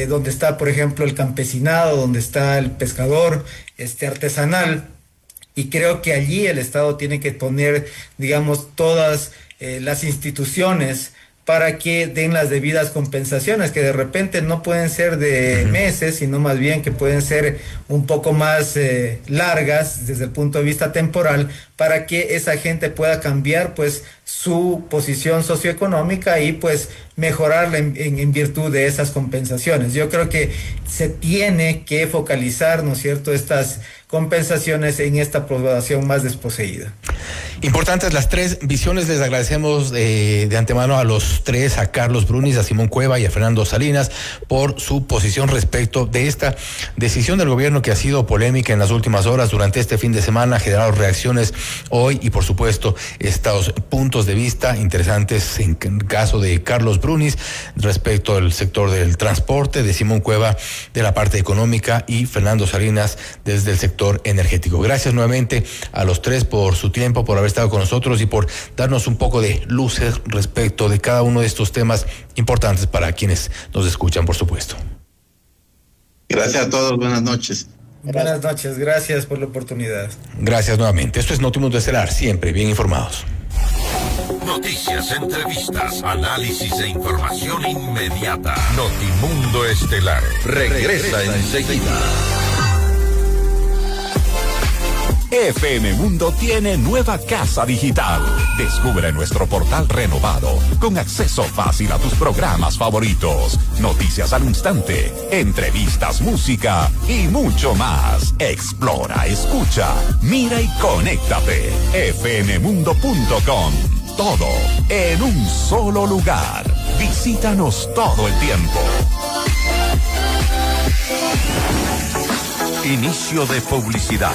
Speaker 21: donde está, por ejemplo, el campesinado, donde está el pescador, artesanal. Y creo que allí el Estado tiene que poner, digamos, todas las instituciones para que den las debidas compensaciones, que de repente no pueden ser de meses, sino más bien que pueden ser un poco más largas desde el punto de vista temporal, para que esa gente pueda cambiar pues su posición socioeconómica y pues mejorarla en virtud de esas compensaciones. Yo creo que se tiene que focalizar, ¿no es cierto?, estas compensaciones en esta población más desposeída.
Speaker 1: Importantes las tres visiones. Les agradecemos de antemano a los tres, a Carlos Brunis, a Simón Cueva y a Fernando Salinas, por su posición respecto de esta decisión del gobierno que ha sido polémica en las últimas horas. Durante este fin de semana ha generado reacciones hoy y por supuesto estos puntos de vista interesantes en el caso de Carlos Brunis respecto al sector del transporte, de Simón Cueva de la parte económica y Fernando Salinas desde el sector energético. Gracias nuevamente a los tres por su tiempo, por haber estado con nosotros y por darnos un poco de luces respecto de cada uno de estos temas importantes para quienes nos escuchan, por supuesto.
Speaker 6: Gracias a todos, buenas noches.
Speaker 21: Buenas noches, gracias por la oportunidad.
Speaker 1: Gracias nuevamente. Esto es Notimundo Estelar, siempre bien informados.
Speaker 3: Noticias, entrevistas, análisis e información inmediata. Notimundo Estelar regresa enseguida. FM Mundo tiene nueva casa digital. Descubre nuestro portal renovado, con acceso fácil a tus programas favoritos, noticias al instante, entrevistas, música y mucho más. Explora, escucha, mira y conéctate. fmmundo.com. Todo en un solo lugar. Visítanos todo el tiempo. Inicio de publicidad.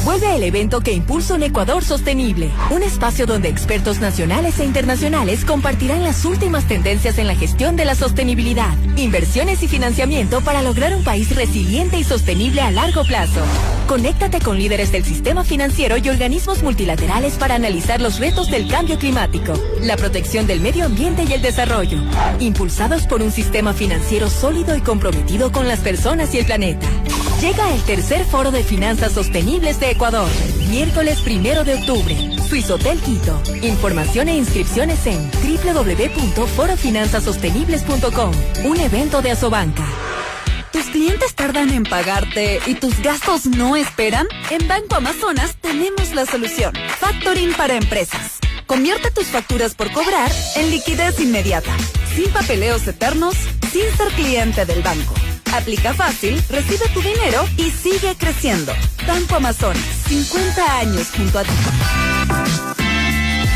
Speaker 8: Vuelve el evento que impulsa un Ecuador sostenible, un espacio donde expertos nacionales e internacionales compartirán las últimas tendencias en la gestión de la sostenibilidad, inversiones y financiamiento para lograr un país resiliente y sostenible a largo plazo. Conéctate con líderes del sistema financiero y organismos multilaterales para analizar los retos del cambio climático, la protección del medio ambiente y el desarrollo, impulsados por un sistema financiero sólido y comprometido con las personas y el planeta. Llega el tercer Foro de Finanzas Sostenibles de Ecuador, miércoles 1 de octubre, Swiss Hotel Quito. Información e inscripciones en www.forofinanzasostenibles.com, un evento de Asobanca.
Speaker 22: ¿Tus clientes tardan en pagarte y tus gastos no esperan? En Banco Amazonas tenemos la solución. Factoring para empresas. Convierte tus facturas por cobrar en liquidez inmediata, sin papeleos eternos, sin ser cliente del banco. Aplica fácil, recibe tu dinero y sigue creciendo. Banco Amazonas, 50 años junto a ti.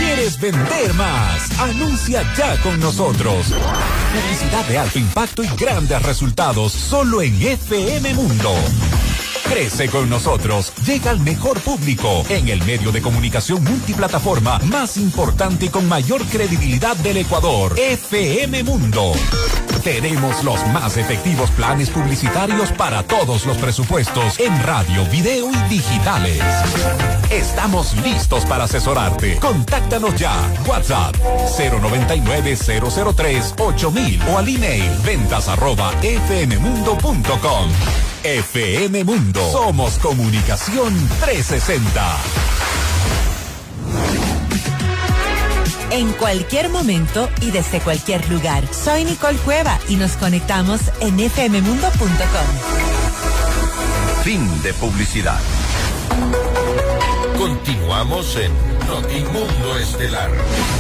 Speaker 23: ¿Quieres vender más? Anuncia ya con nosotros. Publicidad de alto impacto y grandes resultados solo en FM Mundo. Crece con nosotros, llega al mejor público en el medio de comunicación multiplataforma más importante y con mayor credibilidad del Ecuador, FM Mundo. Tenemos los más efectivos planes publicitarios para todos los presupuestos en radio, video y digitales. Estamos listos para asesorarte. Contáctanos ya. WhatsApp 099-003-8000 o al email ventas@fmmundo.com. FM Mundo. Somos Comunicación 360.
Speaker 24: En cualquier momento y desde cualquier lugar. Soy Nicole Cueva y nos conectamos en fmmundo.com.
Speaker 3: Fin de publicidad. Continuamos en Notimundo Estelar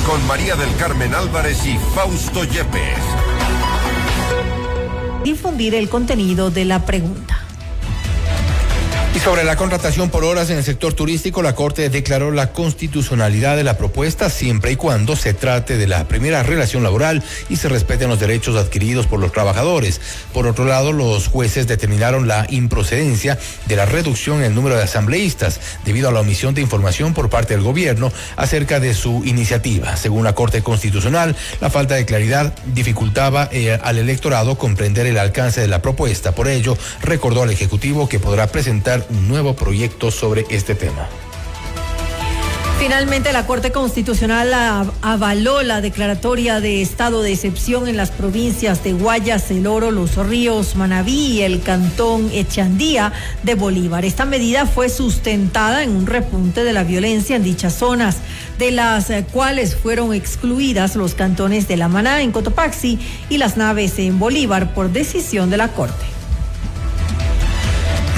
Speaker 3: con María del Carmen Álvarez y Fausto Yepes.
Speaker 2: Difundir el contenido de la pregunta.
Speaker 1: Y sobre la contratación por horas en el sector turístico, la Corte declaró la constitucionalidad de la propuesta siempre y cuando se trate de la primera relación laboral y se respeten los derechos adquiridos por los trabajadores. Por otro lado, los jueces determinaron la improcedencia de la reducción en el número de asambleístas debido a la omisión de información por parte del gobierno acerca de su iniciativa. Según la Corte Constitucional, la falta de claridad dificultaba al electorado comprender el alcance de la propuesta. Por ello, recordó al Ejecutivo que podrá presentar un nuevo proyecto sobre este tema.
Speaker 2: Finalmente, la Corte Constitucional avaló la declaratoria de estado de excepción en las provincias de Guayas, El Oro, Los Ríos, Manabí y el cantón Echandía de Bolívar. Esta medida fue sustentada en un repunte de la violencia en dichas zonas, de las cuales fueron excluidas los cantones de La Maná en Cotopaxi y Las Naves en Bolívar por decisión de la Corte.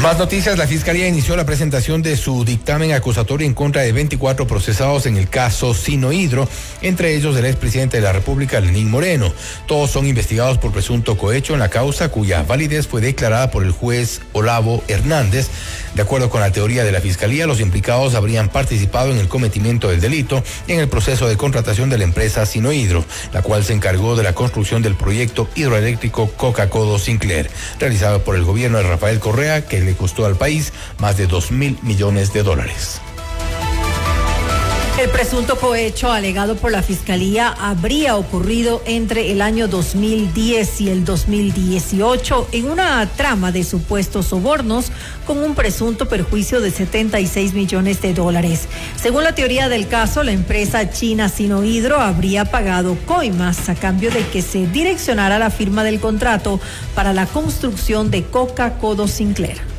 Speaker 1: Más noticias. La Fiscalía inició la presentación de su dictamen acusatorio en contra de 24 procesados en el caso Sinohidro, entre ellos el expresidente de la República, Lenín Moreno. Todos son investigados por presunto cohecho en la causa, cuya validez fue declarada por el juez Olavo Hernández. De acuerdo con la teoría de la Fiscalía, los implicados habrían participado en el cometimiento del delito en el proceso de contratación de la empresa Sinohidro, la cual se encargó de la construcción del proyecto hidroeléctrico Coca-Codo Sinclair, realizado por el gobierno de Rafael Correa, que le costó al país más de $2.000 millones.
Speaker 2: El presunto cohecho alegado por la Fiscalía habría ocurrido entre el año 2010 y el 2018 en una trama de supuestos sobornos con un presunto perjuicio de $76 millones. Según la teoría del caso, la empresa china Sinohidro habría pagado coimas a cambio de que se direccionara la firma del contrato para la construcción de Coca-Codo Sinclair.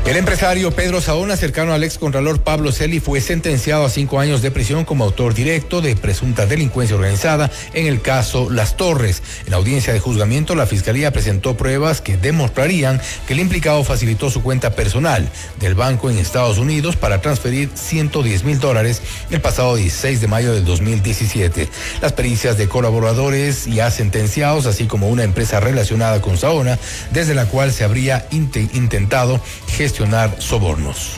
Speaker 1: El empresario Pedro Saona, cercano al excontralor Pablo Celi, fue sentenciado a 5 años de prisión como autor directo de presunta delincuencia organizada en el caso Las Torres. En la audiencia de juzgamiento, la Fiscalía presentó pruebas que demostrarían que el implicado facilitó su cuenta personal del banco en Estados Unidos para transferir $110.000 el pasado 16 de mayo del 2017. Las pericias de colaboradores ya sentenciados, así como una empresa relacionada con Saona, desde la cual se habría intentado gestionar sobornos.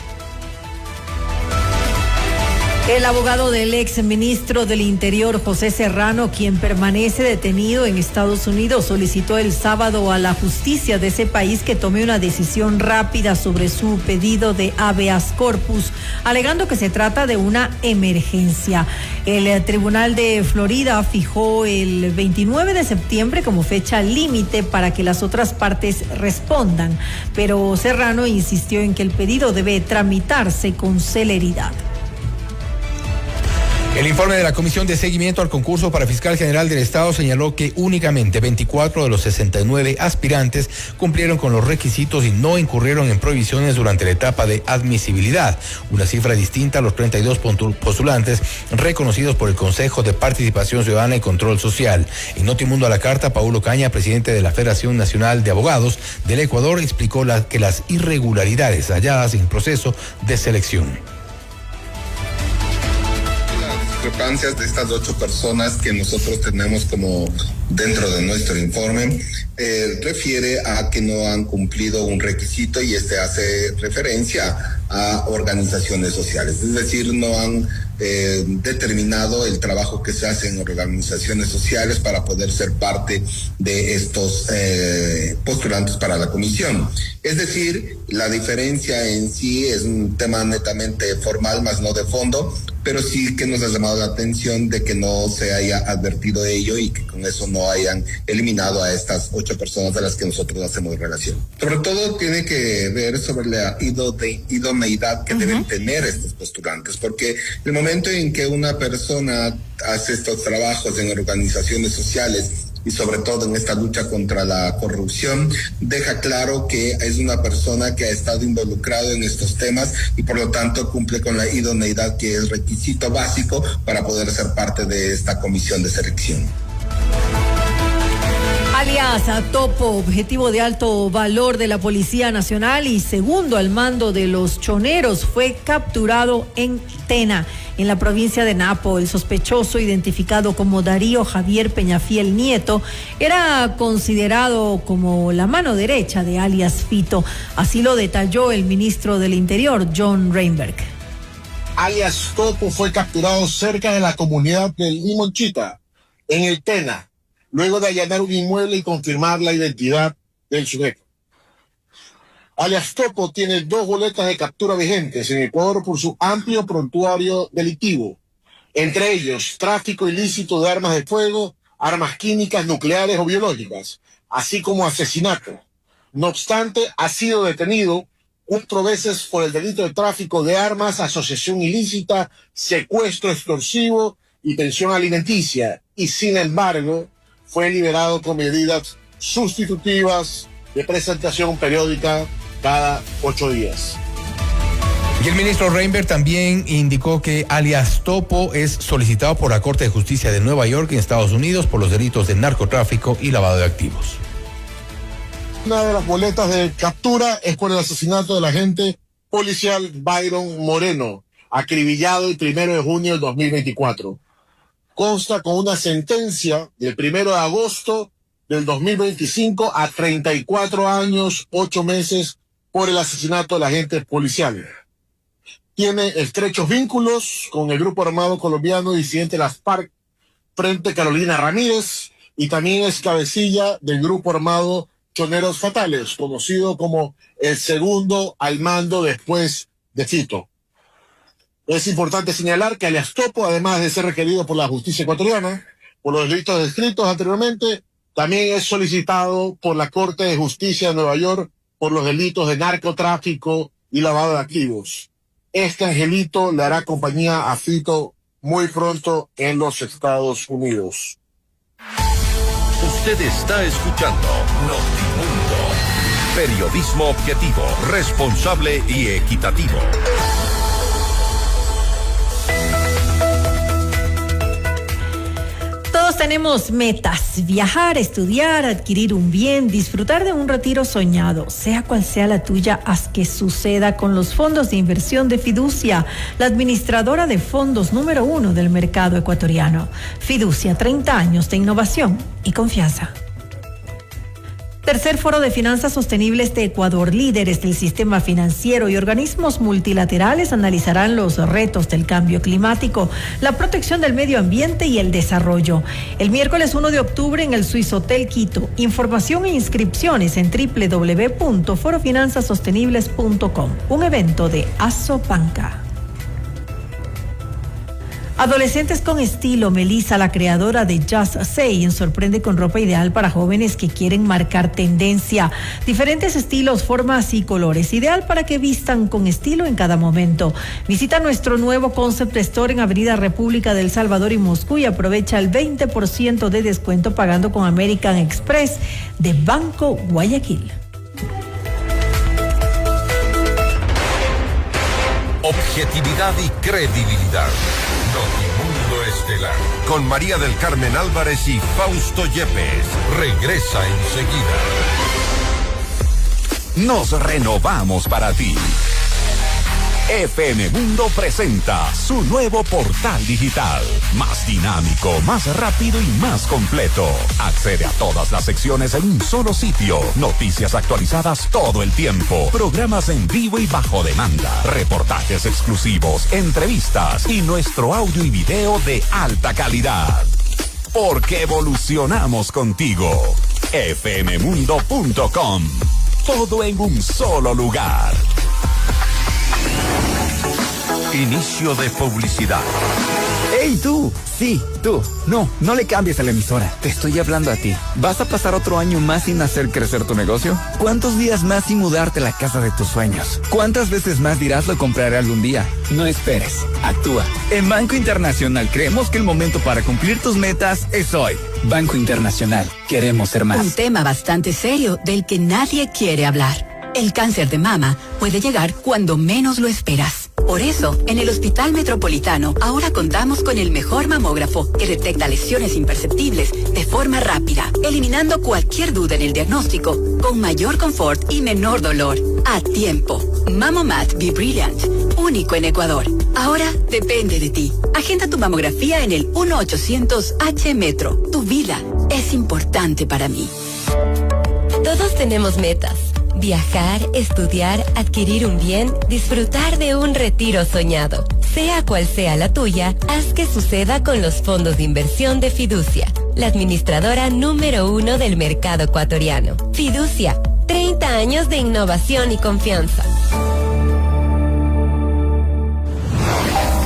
Speaker 2: El abogado del ex ministro del Interior, José Serrano, quien permanece detenido en Estados Unidos, solicitó el sábado a la justicia de ese país que tome una decisión rápida sobre su pedido de habeas corpus, alegando que se trata de una emergencia. El Tribunal de Florida fijó el 29 de septiembre como fecha límite para que las otras partes respondan, pero Serrano insistió en que el pedido debe tramitarse con celeridad.
Speaker 1: El informe de la Comisión de Seguimiento al Concurso para Fiscal General del Estado señaló que únicamente 24 de los 69 aspirantes cumplieron con los requisitos y no incurrieron en prohibiciones durante la etapa de admisibilidad, una cifra distinta a los 32 postulantes reconocidos por el Consejo de Participación Ciudadana y Control Social. En Notimundo a la Carta, Paulo Caña, presidente de la Federación Nacional de Abogados del Ecuador, explicó que las irregularidades halladas en proceso de selección.
Speaker 9: Discrepancias de estas 8 personas que nosotros tenemos como dentro de nuestro informe refiere a que no han cumplido un requisito y hace referencia a organizaciones sociales, es decir, no han determinado el trabajo que se hace en organizaciones sociales para poder ser parte de estos postulantes para la comisión. Es decir, la diferencia en sí es un tema netamente formal, más no de fondo, pero sí que nos ha llamado la atención de que no se haya advertido de ello y que con eso no hayan eliminado a estas 8 personas de las que nosotros hacemos relación. Sobre todo tiene que ver sobre la idoneidad que deben tener estos postulantes, porque el momento en que una persona hace estos trabajos en organizaciones sociales y sobre todo en esta lucha contra la corrupción, deja claro que es una persona que ha estado involucrado en estos temas y por lo tanto cumple con la idoneidad que es requisito básico para poder ser parte de esta comisión de selección.
Speaker 2: Alias Topo, objetivo de alto valor de la Policía Nacional y segundo al mando de los choneros, fue capturado en Tena, en la provincia de Napo. El sospechoso, identificado como Darío Javier Peñafiel Nieto, era considerado como la mano derecha de alias Fito. Así lo detalló el ministro del Interior, John Reinberg.
Speaker 10: Alias Topo fue capturado cerca de la comunidad de Limonchita, en el Tena, luego de allanar un inmueble y confirmar la identidad del sujeto. Alias Topo tiene 2 boletas de captura vigentes en Ecuador por su amplio prontuario delictivo, entre ellos tráfico ilícito de armas de fuego, armas químicas, nucleares o biológicas, así como asesinato. No obstante, ha sido detenido 4 veces por el delito de tráfico de armas, asociación ilícita, secuestro extorsivo y pensión alimenticia, y sin embargo fue liberado con medidas sustitutivas de presentación periódica cada 8 días.
Speaker 1: Y el ministro Reinberg también indicó que alias Topo es solicitado por la Corte de Justicia de Nueva York en Estados Unidos por los delitos de narcotráfico y lavado de activos.
Speaker 10: Una de las boletas de captura es por el asesinato del agente policial Byron Moreno, acribillado el 1 de junio del 2024. Consta con una sentencia del 1 de agosto del 2025 a 34 años, 8 meses por el asesinato del agente policial. Tiene estrechos vínculos con el grupo armado colombiano disidente Las FARC, Frente Carolina Ramírez, y también es cabecilla del grupo armado Choneros Fatales, conocido como el segundo al mando después de Fito. Es importante señalar que alias Topo, además de ser requerido por la justicia ecuatoriana por los delitos descritos anteriormente, también es solicitado por la Corte de Justicia de Nueva York por los delitos de narcotráfico y lavado de activos. Este angelito le hará compañía a Fito muy pronto en los Estados Unidos.
Speaker 3: Usted está escuchando Notimundo. Periodismo objetivo, responsable y equitativo.
Speaker 2: Todos tenemos metas: viajar, estudiar, adquirir un bien, disfrutar de un retiro soñado. Sea cual sea la tuya, haz que suceda con los fondos de inversión de Fiducia, la administradora de fondos número 1 del mercado ecuatoriano. Fiducia, 30 años de innovación y confianza. Tercer Foro de Finanzas Sostenibles de Ecuador. Líderes del sistema financiero y organismos multilaterales analizarán los retos del cambio climático, la protección del medio ambiente y el desarrollo. El miércoles 1 de octubre en el Swissotel Quito. Información e inscripciones en www.forofinanzasostenibles.com. Un evento de Asobanca. Adolescentes con estilo. Melissa, la creadora de Just Saying, sorprende con ropa ideal para jóvenes que quieren marcar tendencia. Diferentes estilos, formas y colores. Ideal para que vistan con estilo en cada momento. Visita nuestro nuevo Concept Store en Avenida República del Salvador y Moscú y aprovecha el 20% de descuento pagando con American Express de Banco Guayaquil.
Speaker 3: Objetividad y credibilidad. Notimundo Estelar. Con María del Carmen Álvarez y Fausto Yepes. Regresa enseguida. Nos renovamos para ti. FM Mundo presenta su nuevo portal digital. Más dinámico, más rápido y más completo. Accede a todas las secciones en un solo sitio. Noticias actualizadas todo el tiempo. Programas en vivo y bajo demanda. Reportajes exclusivos, entrevistas y nuestro audio y video de alta calidad. Porque evolucionamos contigo. fmmundo.com. Todo en un solo lugar. Inicio de publicidad.
Speaker 18: ¡Ey, tú! Sí, tú. No le cambies a la emisora. Te estoy hablando a ti. ¿Vas a pasar otro año más sin hacer crecer tu negocio? ¿Cuántos días más sin mudarte a la casa de tus sueños? ¿Cuántas veces más dirás lo compraré algún día? No esperes. Actúa. En Banco Internacional creemos que el momento para cumplir tus metas es hoy.
Speaker 5: Banco Internacional. Queremos ser más.
Speaker 19: Un tema bastante serio del que nadie quiere hablar. El cáncer de mama puede llegar cuando menos lo esperas. Por eso, en el Hospital Metropolitano ahora contamos con el mejor mamógrafo que detecta lesiones imperceptibles de forma rápida, eliminando cualquier duda en el diagnóstico, con mayor confort y menor dolor. A tiempo. Mamomat Be Brilliant, único en Ecuador. Ahora depende de ti. Agenda tu mamografía en el 1-800-H-Metro. Tu vida es importante para mí.
Speaker 11: Todos tenemos metas. Viajar, estudiar, adquirir un bien, disfrutar de un retiro soñado. Sea cual sea la tuya, haz que suceda con los fondos de inversión de Fiducia, la administradora número 1 del mercado ecuatoriano. Fiducia, 30 años de innovación y confianza.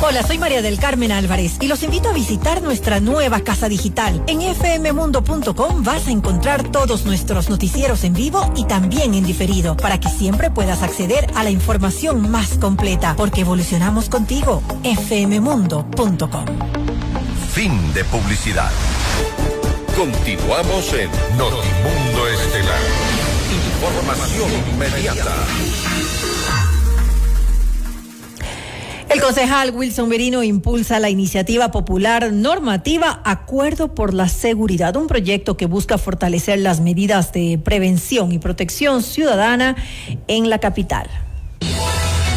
Speaker 2: Hola, soy María del Carmen Álvarez y los invito a visitar nuestra nueva casa digital. En fmmundo.com vas a encontrar todos nuestros noticieros en vivo y también en diferido, para que siempre puedas acceder a la información más completa, porque evolucionamos contigo. fmmundo.com.
Speaker 3: Fin de publicidad. Continuamos en Notimundo Estelar. Información inmediata.
Speaker 2: El concejal Wilson Merino impulsa la iniciativa popular normativa Acuerdo por la Seguridad, un proyecto que busca fortalecer las medidas de prevención y protección ciudadana en la capital.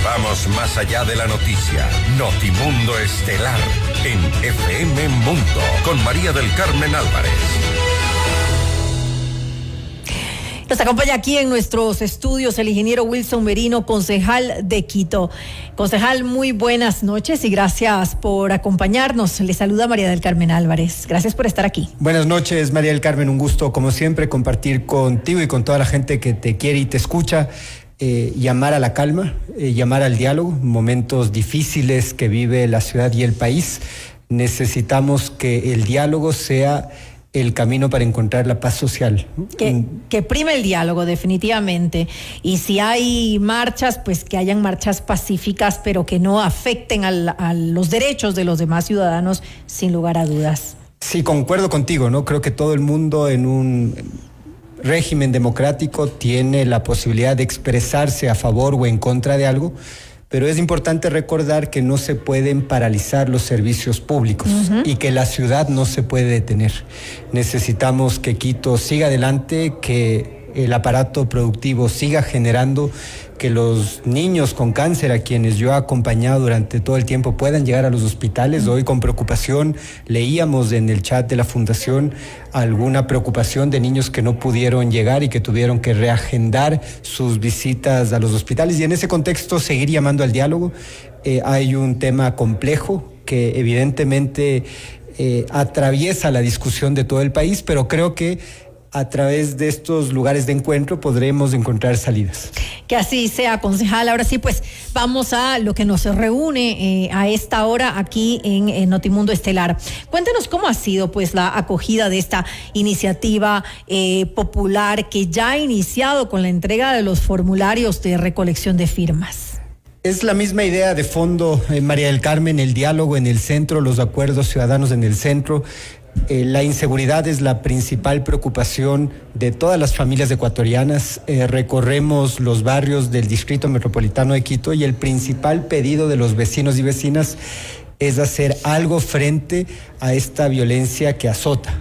Speaker 3: Vamos más allá de la noticia. Notimundo Estelar en FM Mundo con María del Carmen Álvarez.
Speaker 2: Nos acompaña aquí en nuestros estudios el ingeniero Wilson Merino, concejal de Quito. Concejal, muy buenas noches y gracias por acompañarnos. Le saluda María del Carmen Álvarez. Gracias por estar aquí.
Speaker 12: Buenas noches, María del Carmen. Un gusto, como siempre, compartir contigo y con toda la gente que te quiere y te escucha. Llamar a la calma, llamar al diálogo. Momentos difíciles que vive la ciudad y el país. Necesitamos que el diálogo sea el camino para encontrar la paz social.
Speaker 2: Que prime el diálogo, definitivamente. Y si hay marchas, pues que hayan marchas pacíficas, pero que no afecten a los derechos de los demás ciudadanos, sin lugar a dudas.
Speaker 12: Sí, concuerdo contigo, ¿no? Creo que todo el mundo en un régimen democrático tiene la posibilidad de expresarse a favor o en contra de algo, pero es importante recordar que no se pueden paralizar los servicios públicos y que la ciudad no se puede detener. Necesitamos que Quito siga adelante, que el aparato productivo siga generando, que los niños con cáncer a quienes yo he acompañado durante todo el tiempo puedan llegar a los hospitales. Hoy con preocupación leíamos en el chat de la Fundación alguna preocupación de niños que no pudieron llegar y que tuvieron que reagendar sus visitas a los hospitales, y en ese contexto seguir llamando al diálogo. Hay un tema complejo que evidentemente atraviesa la discusión de todo el país, pero creo que a través de estos lugares de encuentro podremos encontrar salidas.
Speaker 2: Que así sea, concejal. Ahora sí, pues vamos a lo que nos reúne a esta hora aquí en Notimundo Estelar. Cuéntenos cómo ha sido pues la acogida de esta iniciativa popular que ya ha iniciado con la entrega de los formularios de recolección de firmas.
Speaker 12: Es la misma idea de fondo, María del Carmen, el diálogo en el centro, los acuerdos ciudadanos en el centro. La inseguridad es la principal preocupación de todas las familias ecuatorianas. Recorremos los barrios del Distrito Metropolitano de Quito y el principal pedido de los vecinos y vecinas es hacer algo frente a esta violencia que azota.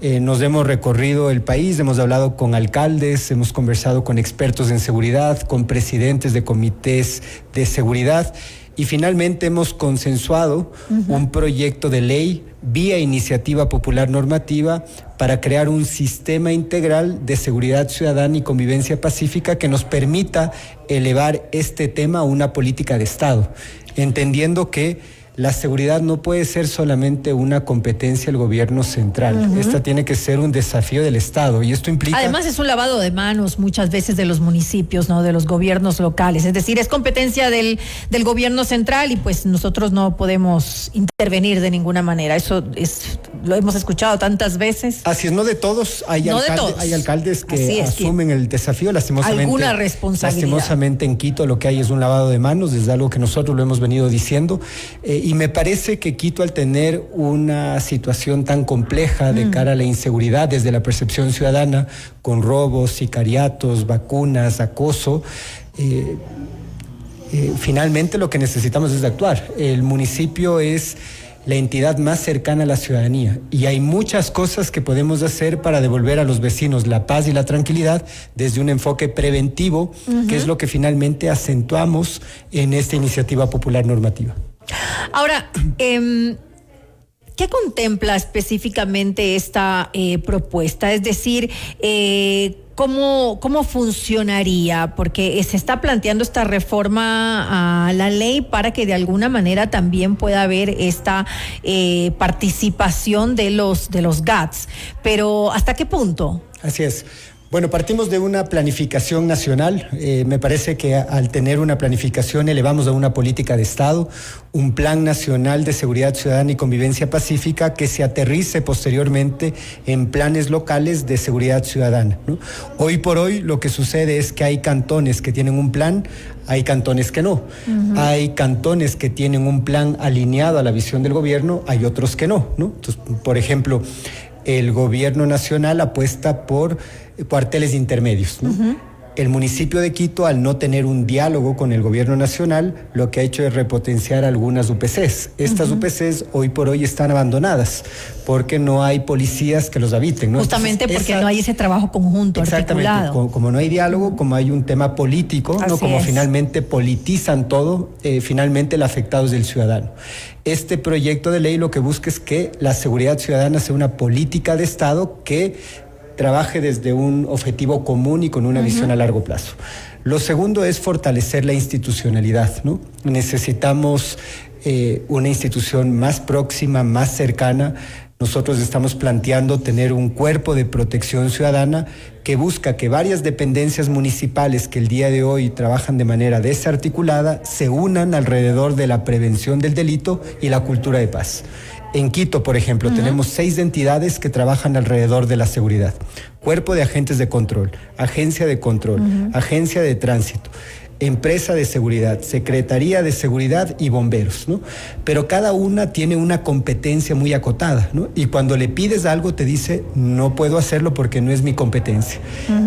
Speaker 12: Nos hemos recorrido el país, hemos hablado con alcaldes, hemos conversado con expertos en seguridad, con presidentes de comités de seguridad, y finalmente hemos consensuado un proyecto de ley vía iniciativa popular normativa para crear un sistema integral de seguridad ciudadana y convivencia pacífica que nos permita elevar este tema a una política de Estado, entendiendo que la seguridad no puede ser solamente una competencia del gobierno central. Esta tiene que ser un desafío del Estado, y esto implica...
Speaker 2: Además es un lavado de manos muchas veces de los municipios, ¿no? De los gobiernos locales. Es decir, es competencia del gobierno central y pues nosotros no podemos intervenir de ninguna manera. Eso lo hemos escuchado tantas veces.
Speaker 12: Así es, no de todos. Hay alcaldes que asumen el desafío, lastimosamente.
Speaker 2: Alguna responsabilidad.
Speaker 12: Lastimosamente en Quito lo que hay es un lavado de manos, es algo que nosotros lo hemos venido diciendo. Y me parece que Quito, al tener una situación tan compleja de cara a la inseguridad desde la percepción ciudadana, con robos, sicariatos, vacunas, acoso, finalmente lo que necesitamos es actuar. El municipio es la entidad más cercana a la ciudadanía y hay muchas cosas que podemos hacer para devolver a los vecinos la paz y la tranquilidad desde un enfoque preventivo, que es lo que finalmente acentuamos en esta iniciativa popular normativa.
Speaker 2: Ahora, ¿qué contempla específicamente esta propuesta? Es decir, ¿cómo funcionaría? Porque se está planteando esta reforma a la ley para que de alguna manera también pueda haber esta participación de los GATS. Pero ¿hasta qué punto?
Speaker 12: Así es. Bueno, partimos de una planificación nacional. Me parece que al tener una planificación elevamos a una política de Estado, un plan nacional de seguridad ciudadana y convivencia pacífica que se aterrice posteriormente en planes locales de seguridad ciudadana, ¿no? Hoy por hoy lo que sucede es que hay cantones que tienen un plan, hay cantones que no. Hay cantones que tienen un plan alineado a la visión del gobierno, hay otros que no, ¿no? Entonces, por ejemplo, el gobierno nacional apuesta por cuarteles intermedios, ¿no? El municipio de Quito, al no tener un diálogo con el gobierno nacional, lo que ha hecho es repotenciar algunas UPCs. Estas UPCs hoy por hoy están abandonadas porque no hay policías que los habiten, ¿no?
Speaker 2: Justamente porque no hay ese trabajo conjunto articulado.
Speaker 12: Como no hay diálogo, como hay un tema político, ¿no? Como finalmente politizan todo, finalmente el afectado es el ciudadano. Este proyecto de ley lo que busca es que la seguridad ciudadana sea una política de Estado que trabaje desde un objetivo común y con una visión a largo plazo. Lo segundo es fortalecer la institucionalidad, ¿no? Necesitamos una institución más próxima, más cercana. Nosotros estamos planteando tener un cuerpo de protección ciudadana que busca que varias dependencias municipales que el día de hoy trabajan de manera desarticulada se unan alrededor de la prevención del delito y la cultura de paz. En Quito, por ejemplo, tenemos 6 entidades que trabajan alrededor de la seguridad. Cuerpo de agentes de control, agencia de control, agencia de tránsito, empresa de seguridad, secretaría de seguridad y bomberos, ¿no? Pero cada una tiene una competencia muy acotada, ¿no? Y cuando le pides algo te dice, no puedo hacerlo porque no es mi competencia.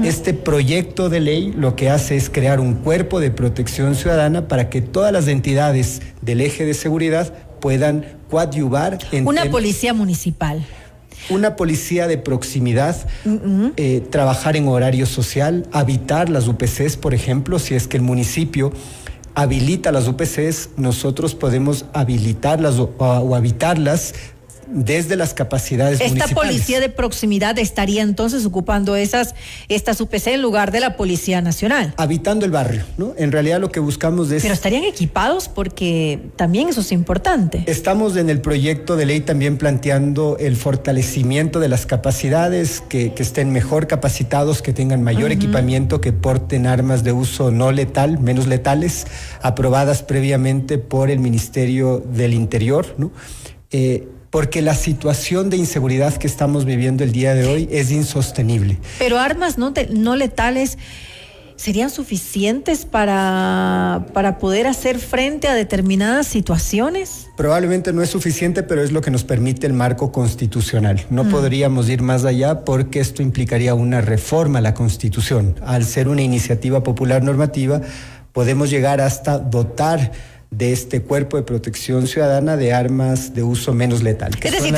Speaker 12: Este proyecto de ley lo que hace es crear un cuerpo de protección ciudadana para que todas las entidades del eje de seguridad puedan coadyuvar en
Speaker 2: una policía municipal.
Speaker 12: Una policía de proximidad, trabajar en horario social, habitar las UPCs, por ejemplo, si es que el municipio habilita las UPCs, nosotros podemos habilitarlas o habitarlas desde las capacidades municipales.
Speaker 2: Esta policía de proximidad estaría entonces ocupando estas UPC en lugar de la Policía Nacional.
Speaker 12: Habitando el barrio, ¿no? En realidad lo que buscamos es...
Speaker 2: Pero estarían equipados porque también eso es importante.
Speaker 12: Estamos en el proyecto de ley también planteando el fortalecimiento de las capacidades, que estén mejor capacitados, que tengan mayor equipamiento, que porten armas de uso no letal, menos letales, aprobadas previamente por el Ministerio del Interior, ¿no? Porque la situación de inseguridad que estamos viviendo el día de hoy es insostenible.
Speaker 2: Pero armas no letales serían suficientes para poder hacer frente a determinadas situaciones.
Speaker 12: Probablemente no es suficiente, pero es lo que nos permite el marco constitucional. No podríamos ir más allá porque esto implicaría una reforma a la Constitución. Al ser una iniciativa popular normativa, podemos llegar hasta dotar de este cuerpo de protección ciudadana de armas de uso menos letal.
Speaker 2: Es decir,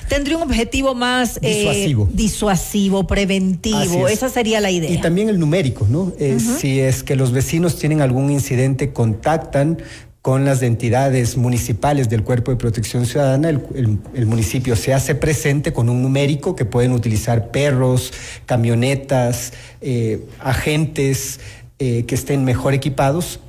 Speaker 2: tendría un objetivo más disuasivo, preventivo. Esa sería la idea.
Speaker 12: Y también el numérico, ¿no? Si es que los vecinos tienen algún incidente, contactan con las entidades municipales del Cuerpo de Protección Ciudadana, el municipio se hace presente con un numérico que pueden utilizar perros, camionetas, agentes que estén mejor equipados.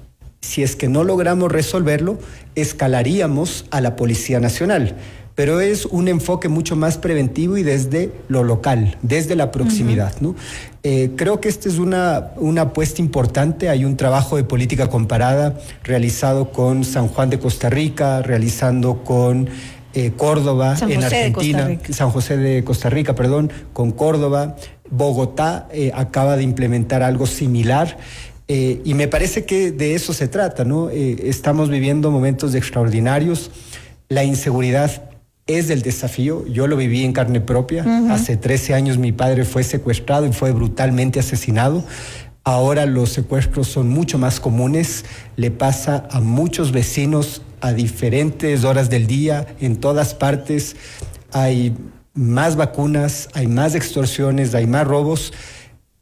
Speaker 12: Si es que no logramos resolverlo, escalaríamos a la Policía Nacional. Pero es un enfoque mucho más preventivo y desde lo local, desde la proximidad, ¿no? Creo que esta es una apuesta importante. Hay un trabajo de política comparada realizado con San Juan de Costa Rica, realizando con Córdoba en Argentina, San José de Costa Rica, perdón, con Córdoba. Bogotá acaba de implementar algo similar. Y me parece que de eso se trata, ¿no? Estamos viviendo momentos extraordinarios. La inseguridad es el desafío. Yo lo viví en carne propia. Hace 13 años mi padre fue secuestrado y fue brutalmente asesinado. Ahora los secuestros son mucho más comunes. Le pasa a muchos vecinos a diferentes horas del día, en todas partes. Hay más vacunas, hay más extorsiones, hay más robos.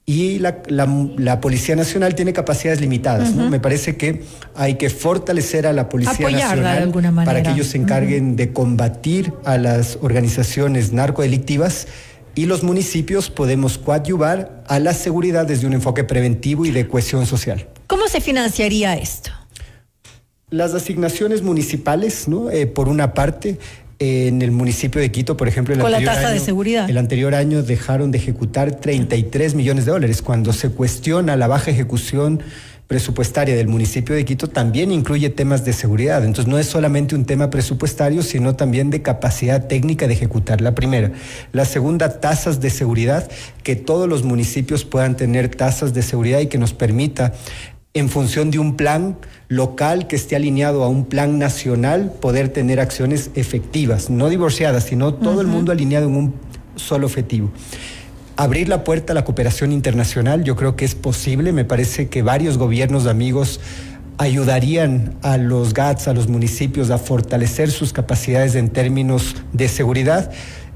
Speaker 12: Y la Policía Nacional tiene capacidades limitadas, ¿no? Me parece que hay que fortalecer a la Policía Nacional de alguna manera, para que ellos se encarguen de combatir a las organizaciones narcodelictivas, y los municipios podemos coadyuvar a la seguridad desde un enfoque preventivo y de cohesión social.
Speaker 2: ¿Cómo se financiaría esto?
Speaker 12: Las asignaciones municipales, ¿no? Por una parte, en el municipio de Quito, por ejemplo,
Speaker 2: con la tasa de seguridad.
Speaker 12: El anterior año dejaron de ejecutar $33 millones. Cuando se cuestiona la baja ejecución presupuestaria del municipio de Quito, también incluye temas de seguridad. Entonces no es solamente un tema presupuestario, sino también de capacidad técnica de ejecutar. La primera. La segunda, tasas de seguridad, que todos los municipios puedan tener tasas de seguridad y que nos permita, en función de un plan local que esté alineado a un plan nacional, poder tener acciones efectivas, no divorciadas, sino todo el mundo alineado en un solo objetivo. Abrir la puerta a la cooperación internacional, yo creo que es posible. Me parece que varios gobiernos amigos ayudarían a los GATS, a los municipios, a fortalecer sus capacidades en términos de seguridad.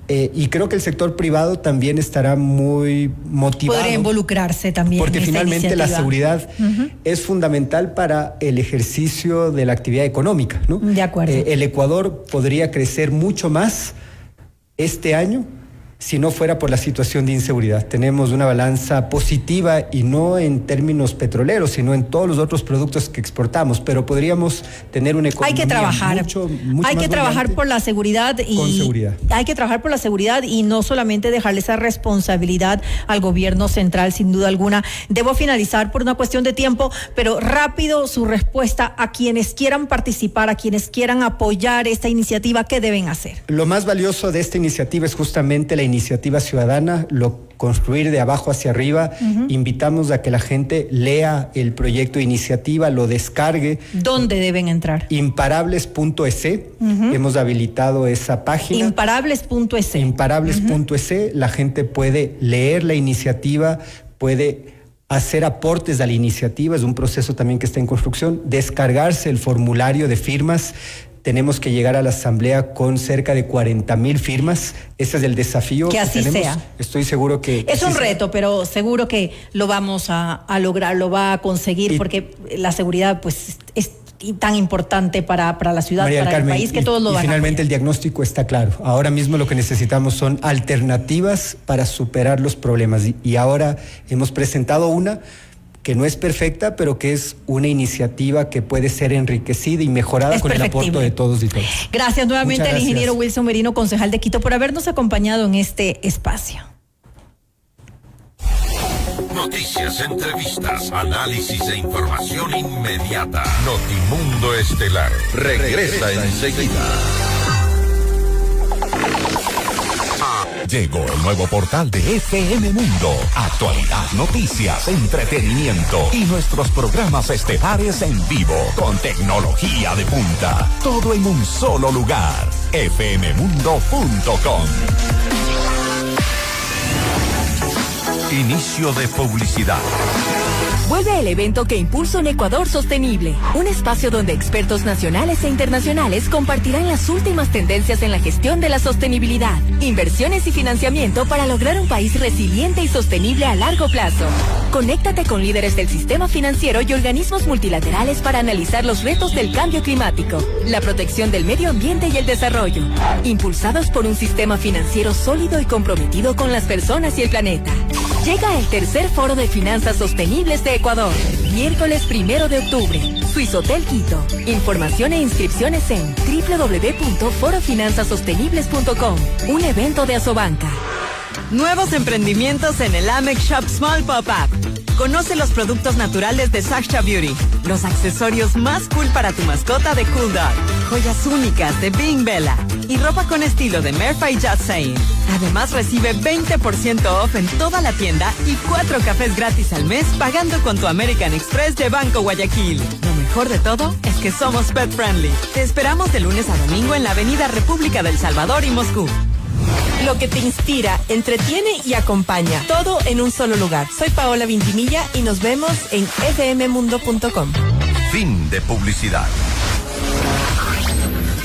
Speaker 12: Y creo que el sector privado también estará muy motivado.
Speaker 2: Podría involucrarse también.
Speaker 12: Porque finalmente la seguridad es fundamental para el ejercicio de la actividad económica, ¿no?
Speaker 2: De acuerdo.
Speaker 12: El Ecuador podría crecer mucho más este año si no fuera por la situación de inseguridad. Tenemos una balanza positiva, y no en términos petroleros, sino en todos los otros productos que exportamos, pero podríamos tener una economía
Speaker 2: hay que trabajar por la seguridad hay que trabajar por la seguridad y no solamente dejarle esa responsabilidad al gobierno central, sin duda alguna. Debo finalizar por una cuestión de tiempo, pero rápido su respuesta a quienes quieran participar, a quienes quieran apoyar esta iniciativa. ¿Qué deben hacer?
Speaker 12: Lo más valioso de esta iniciativa es justamente la iniciativa ciudadana, construir de abajo hacia arriba. Invitamos a que la gente lea el proyecto de iniciativa, lo descargue.
Speaker 2: ¿Dónde deben entrar?
Speaker 12: Imparables.es. Hemos habilitado esa página.
Speaker 2: Imparables.es.
Speaker 12: Imparables.es. La gente puede leer la iniciativa, puede hacer aportes a la iniciativa. Es un proceso también que está en construcción. Descargarse el formulario de firmas. tenemos que llegar a la asamblea con cerca de 40,000 firmas. Ese es el desafío
Speaker 2: que así
Speaker 12: tenemos.
Speaker 2: sea.
Speaker 12: Estoy seguro que
Speaker 2: es un reto, pero seguro que lo vamos a lograr, lo va a conseguir, porque la seguridad pues es tan importante para la ciudad,
Speaker 12: María
Speaker 2: para
Speaker 12: Carmen,
Speaker 2: el país, que todos lo van a
Speaker 12: finalmente el diagnóstico está claro. Ahora mismo lo que necesitamos son alternativas para superar los problemas, y ahora hemos presentado una que no es perfecta, pero que es una iniciativa que puede ser enriquecida y mejorada con el aporte de todos y todas.
Speaker 2: Gracias nuevamente
Speaker 12: Muchas
Speaker 2: al
Speaker 12: gracias.
Speaker 2: ingeniero Wilson Merino, concejal de Quito, por habernos acompañado en este espacio.
Speaker 3: Noticias, entrevistas, análisis e información inmediata. Notimundo Estelar regresa enseguida. Llegó el nuevo portal de FM Mundo. Actualidad, noticias, entretenimiento y nuestros programas estelares en vivo con tecnología de punta. Todo en un solo lugar. fmmundo.com. Inicio de publicidad.
Speaker 8: Vuelve el evento que impulsa un Ecuador sostenible, un espacio donde expertos nacionales e internacionales compartirán las últimas tendencias en la gestión de la sostenibilidad, inversiones y financiamiento para lograr un país resiliente y sostenible a largo plazo. Conéctate con líderes del sistema financiero y organismos multilaterales para analizar los retos del cambio climático, la protección del medio ambiente y el desarrollo, impulsados por un sistema financiero sólido y comprometido con las personas y el planeta. Llega el tercer Foro de Finanzas Sostenibles de Ecuador, miércoles 1 de octubre, Suizotel Quito. Información e inscripciones en www.forofinanzasostenibles.com, un evento de Asobanca.
Speaker 4: Nuevos emprendimientos en el Amex Shop Small Pop-Up. Conoce los productos naturales de Sasha Beauty, los accesorios más cool para tu mascota de Cool Dog, joyas únicas de Bing Bella y ropa con estilo de Murphy Just Saying. Además recibe 20% off en toda la tienda y 4 cafés gratis al mes pagando con tu American Express de Banco Guayaquil. Lo mejor de todo es que somos pet friendly. Te esperamos de lunes a domingo en la Avenida República del Salvador y Moscú.
Speaker 13: Lo que te inspira, entretiene y acompaña. Todo en un solo lugar. Soy Paola Vintimilla y nos vemos en fmmundo.com.
Speaker 3: Fin de publicidad.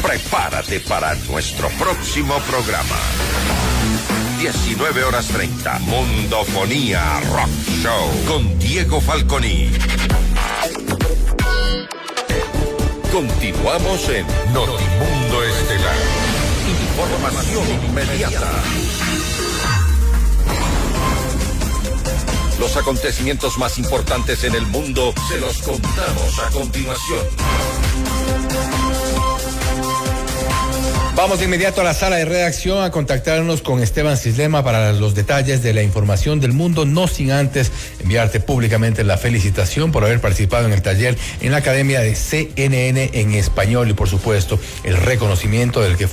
Speaker 3: Prepárate para nuestro próximo programa. 19:30. Mundofonía Rock Show con Diego Falconi. Continuamos en Notimundo Estelar. Información inmediata. Los acontecimientos más importantes en el mundo se los contamos a continuación.
Speaker 1: Vamos de inmediato a la sala de redacción a contactarnos con Esteban Cislema para los detalles de la información del mundo, no sin antes enviarte públicamente la felicitación por haber participado en el taller en la Academia de CNN en español y por supuesto el reconocimiento del que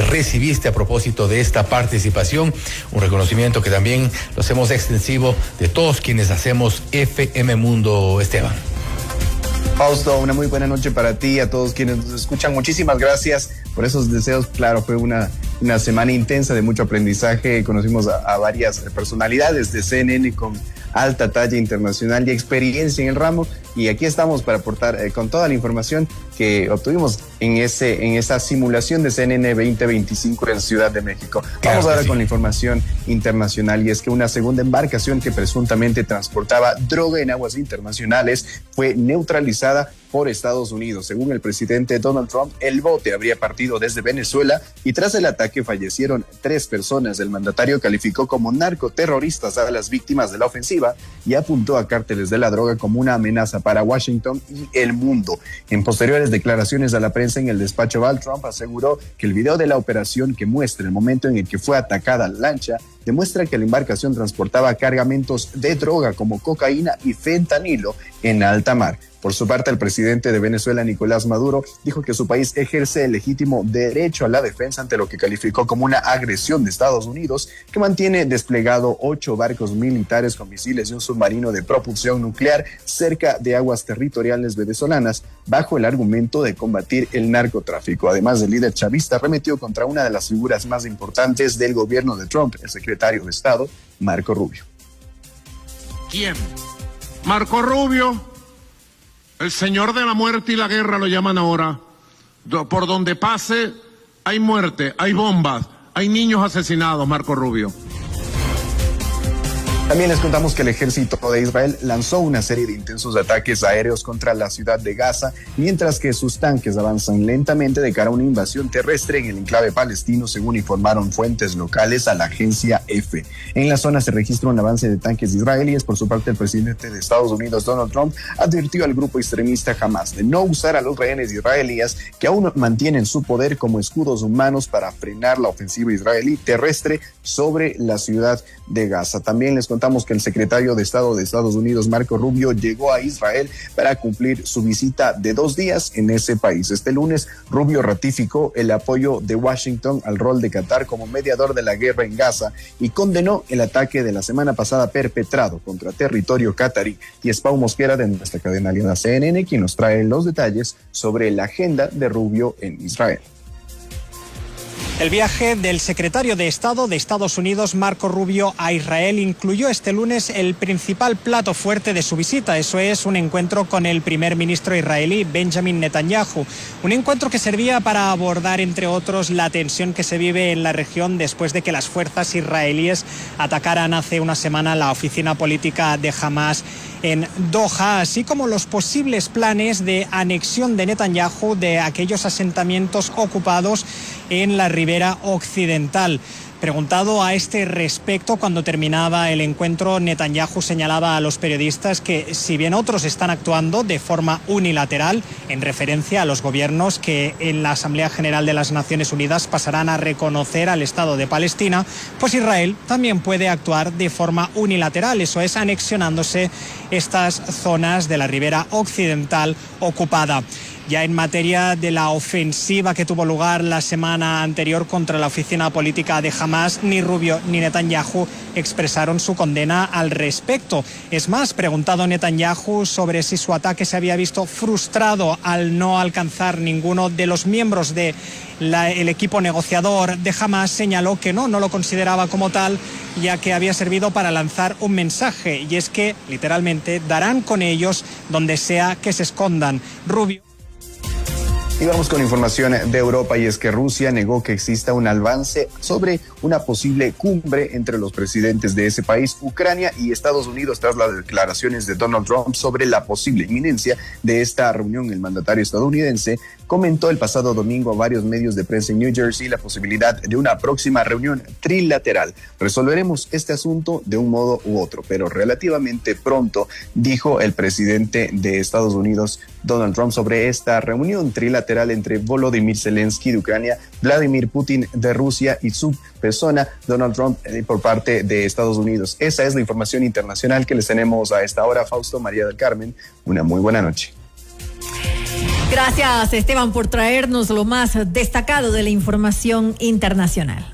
Speaker 1: recibiste a propósito de esta participación, un reconocimiento que también lo hacemos extensivo de todos quienes hacemos FM Mundo. Esteban.
Speaker 14: Fausto, una muy buena noche para ti y a todos quienes nos escuchan. Muchísimas gracias por esos deseos. Claro, fue una semana intensa de mucho aprendizaje. Conocimos a varias personalidades de CNN con alta talla internacional y experiencia en el ramo. Y aquí estamos para aportar con toda la información que obtuvimos en esa simulación de CNN 2025 en Ciudad de México.
Speaker 1: Claro,
Speaker 14: vamos ahora
Speaker 1: sí,
Speaker 14: con la información internacional, y es que una segunda embarcación que presuntamente transportaba droga en aguas internacionales fue neutralizada por Estados Unidos. Según el presidente Donald Trump, el bote habría partido desde Venezuela y tras el ataque fallecieron 3 personas. El mandatario calificó como narcoterroristas a las víctimas de la ofensiva y apuntó a cárteles de la droga como una amenaza para Washington y el mundo. En posteriores declaraciones a la prensa en el despacho Oval, Trump aseguró que el video de la operación que muestra el momento en el que fue atacada la lancha demuestra que la embarcación transportaba cargamentos de droga como cocaína y fentanilo en alta mar. Por su parte, el presidente de Venezuela, Nicolás Maduro, dijo que su país ejerce el legítimo derecho a la defensa ante lo que calificó como una agresión de Estados Unidos, que mantiene desplegado 8 barcos militares con misiles y un submarino de propulsión nuclear cerca de aguas territoriales venezolanas, bajo el argumento de combatir el narcotráfico. Además, el líder chavista arremetió contra una de las figuras más importantes del gobierno de Trump, el secretario de Estado, Marco Rubio.
Speaker 10: ¿Quién? Marco Rubio, el señor de la muerte y la guerra lo llaman ahora, Por donde pase, hay muerte, hay bombas, hay niños asesinados, Marco Rubio.
Speaker 14: También les contamos que el ejército de Israel lanzó una serie de intensos ataques aéreos contra la ciudad de Gaza, mientras que sus tanques avanzan lentamente de cara a una invasión terrestre en el enclave palestino, según informaron fuentes locales a la agencia EFE. En la zona se registra un avance de tanques israelíes. Por su parte, el presidente de Estados Unidos, Donald Trump, advirtió al grupo extremista Hamas de no usar a los rehenes israelíes que aún mantienen su poder como escudos humanos para frenar la ofensiva israelí terrestre sobre la ciudad de Gaza. También les contamos que el secretario de Estado de Estados Unidos, Marco Rubio, llegó a Israel para cumplir su visita de 2 días en ese país. Este lunes, Rubio ratificó el apoyo de Washington al rol de Qatar como mediador de la guerra en Gaza y condenó el ataque de la semana pasada perpetrado contra territorio qatarí. Y es Pau Mosquera de nuestra cadena aliada CNN quien nos trae los detalles sobre la agenda de Rubio en Israel.
Speaker 7: El viaje del secretario de Estado de Estados Unidos, Marco Rubio, a Israel incluyó este lunes el principal plato fuerte de su visita. Eso es un encuentro con el primer ministro israelí, Benjamin Netanyahu. Un encuentro que servía para abordar, entre otros, la tensión que se vive en la región después de que las fuerzas israelíes atacaran hace una semana la oficina política de Hamas en Doha, así como los posibles planes de anexión de Netanyahu de aquellos asentamientos ocupados en la ribera occidental. Preguntado a este respecto cuando terminaba el encuentro, Netanyahu señalaba a los periodistas que si bien otros están actuando de forma unilateral, en referencia a los gobiernos que en la Asamblea General de las Naciones Unidas pasarán a reconocer al Estado de Palestina, pues Israel también puede actuar de forma unilateral, eso es, anexionándose estas zonas de la ribera occidental ocupada. Ya en materia de la ofensiva que tuvo lugar la semana anterior contra la oficina política de Hamas, ni Rubio ni Netanyahu expresaron su condena al respecto. Es más, preguntado Netanyahu sobre si su ataque se había visto frustrado al no alcanzar ninguno de los miembros del equipo negociador de Hamas, señaló que no lo consideraba como tal, ya que había servido para lanzar un mensaje, y es que, literalmente, darán con ellos donde sea que se escondan. Rubio.
Speaker 14: Y vamos con información de Europa, y es que Rusia negó que exista un avance sobre una posible cumbre entre los presidentes de ese país, Ucrania y Estados Unidos, tras las declaraciones de Donald Trump sobre la posible inminencia de esta reunión. El mandatario estadounidense comentó el pasado domingo a varios medios de prensa en New Jersey la posibilidad de una próxima reunión trilateral. Resolveremos este asunto de un modo u otro, pero relativamente pronto, dijo el presidente de Estados Unidos, Donald Trump, sobre esta reunión trilateral entre Volodymyr Zelensky de Ucrania, Vladimir Putin de Rusia y su persona, Donald Trump, por parte de Estados Unidos. Esa es la información internacional que les tenemos a esta hora. Fausto, María del Carmen, una muy buena noche.
Speaker 2: Gracias, Esteban, por traernos lo más destacado de la información internacional.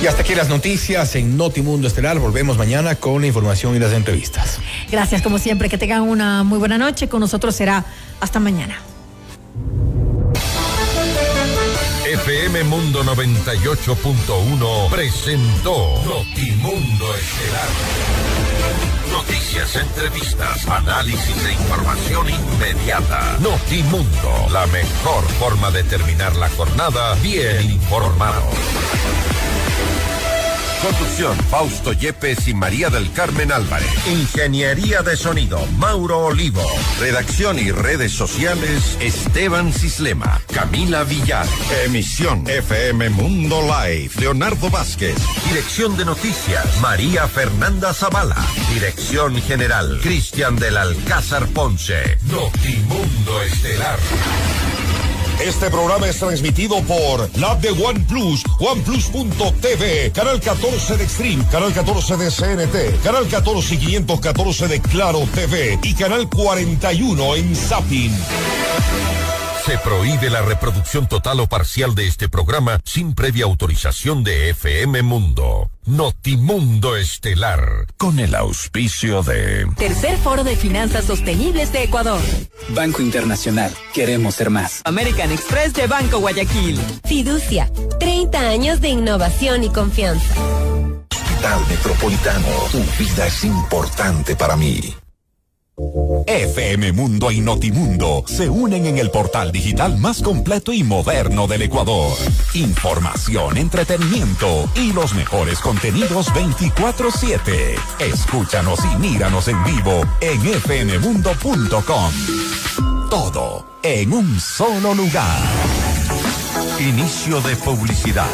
Speaker 1: Y hasta aquí las noticias en Notimundo Estelar. Volvemos mañana con la información y las entrevistas.
Speaker 2: Gracias, como siempre, que tengan una muy buena noche. Con nosotros será hasta mañana.
Speaker 3: FM Mundo 98.1 presentó Notimundo Estelar. Noticias, entrevistas, análisis e información inmediata. Notimundo, la mejor forma de terminar la jornada bien informado. Conducción, Fausto Yepes y María del Carmen Álvarez. Ingeniería de sonido, Mauro Olivo. Redacción y redes sociales, Esteban Cislema, Camila Villar. Emisión FM Mundo Live, Leonardo Vázquez. Dirección de noticias, María Fernanda Zavala. Dirección general, Cristian del Alcázar Ponce. Notimundo Estelar. Este programa es transmitido por la app de OnePlus, OnePlus.tv, Canal 14 de Extreme, Canal 14 de CNT, Canal 14 y 514 de Claro TV y Canal 41 en Zapping. Se prohíbe la reproducción total o parcial de este programa sin previa autorización de FM Mundo. Notimundo Estelar, con el auspicio de...
Speaker 8: Tercer Foro de Finanzas Sostenibles de Ecuador.
Speaker 5: Banco Internacional, queremos ser más.
Speaker 4: American Express de Banco Guayaquil.
Speaker 11: Fiducia, 30 años de innovación y confianza.
Speaker 3: Hospital Metropolitano, tu vida es importante para mí.
Speaker 23: FM Mundo y Notimundo se unen en el portal digital más completo y moderno del Ecuador. Información, entretenimiento y los mejores contenidos 24/7. Escúchanos y míranos en vivo en fmmundo.com. Todo en un solo lugar. Inicio de publicidad.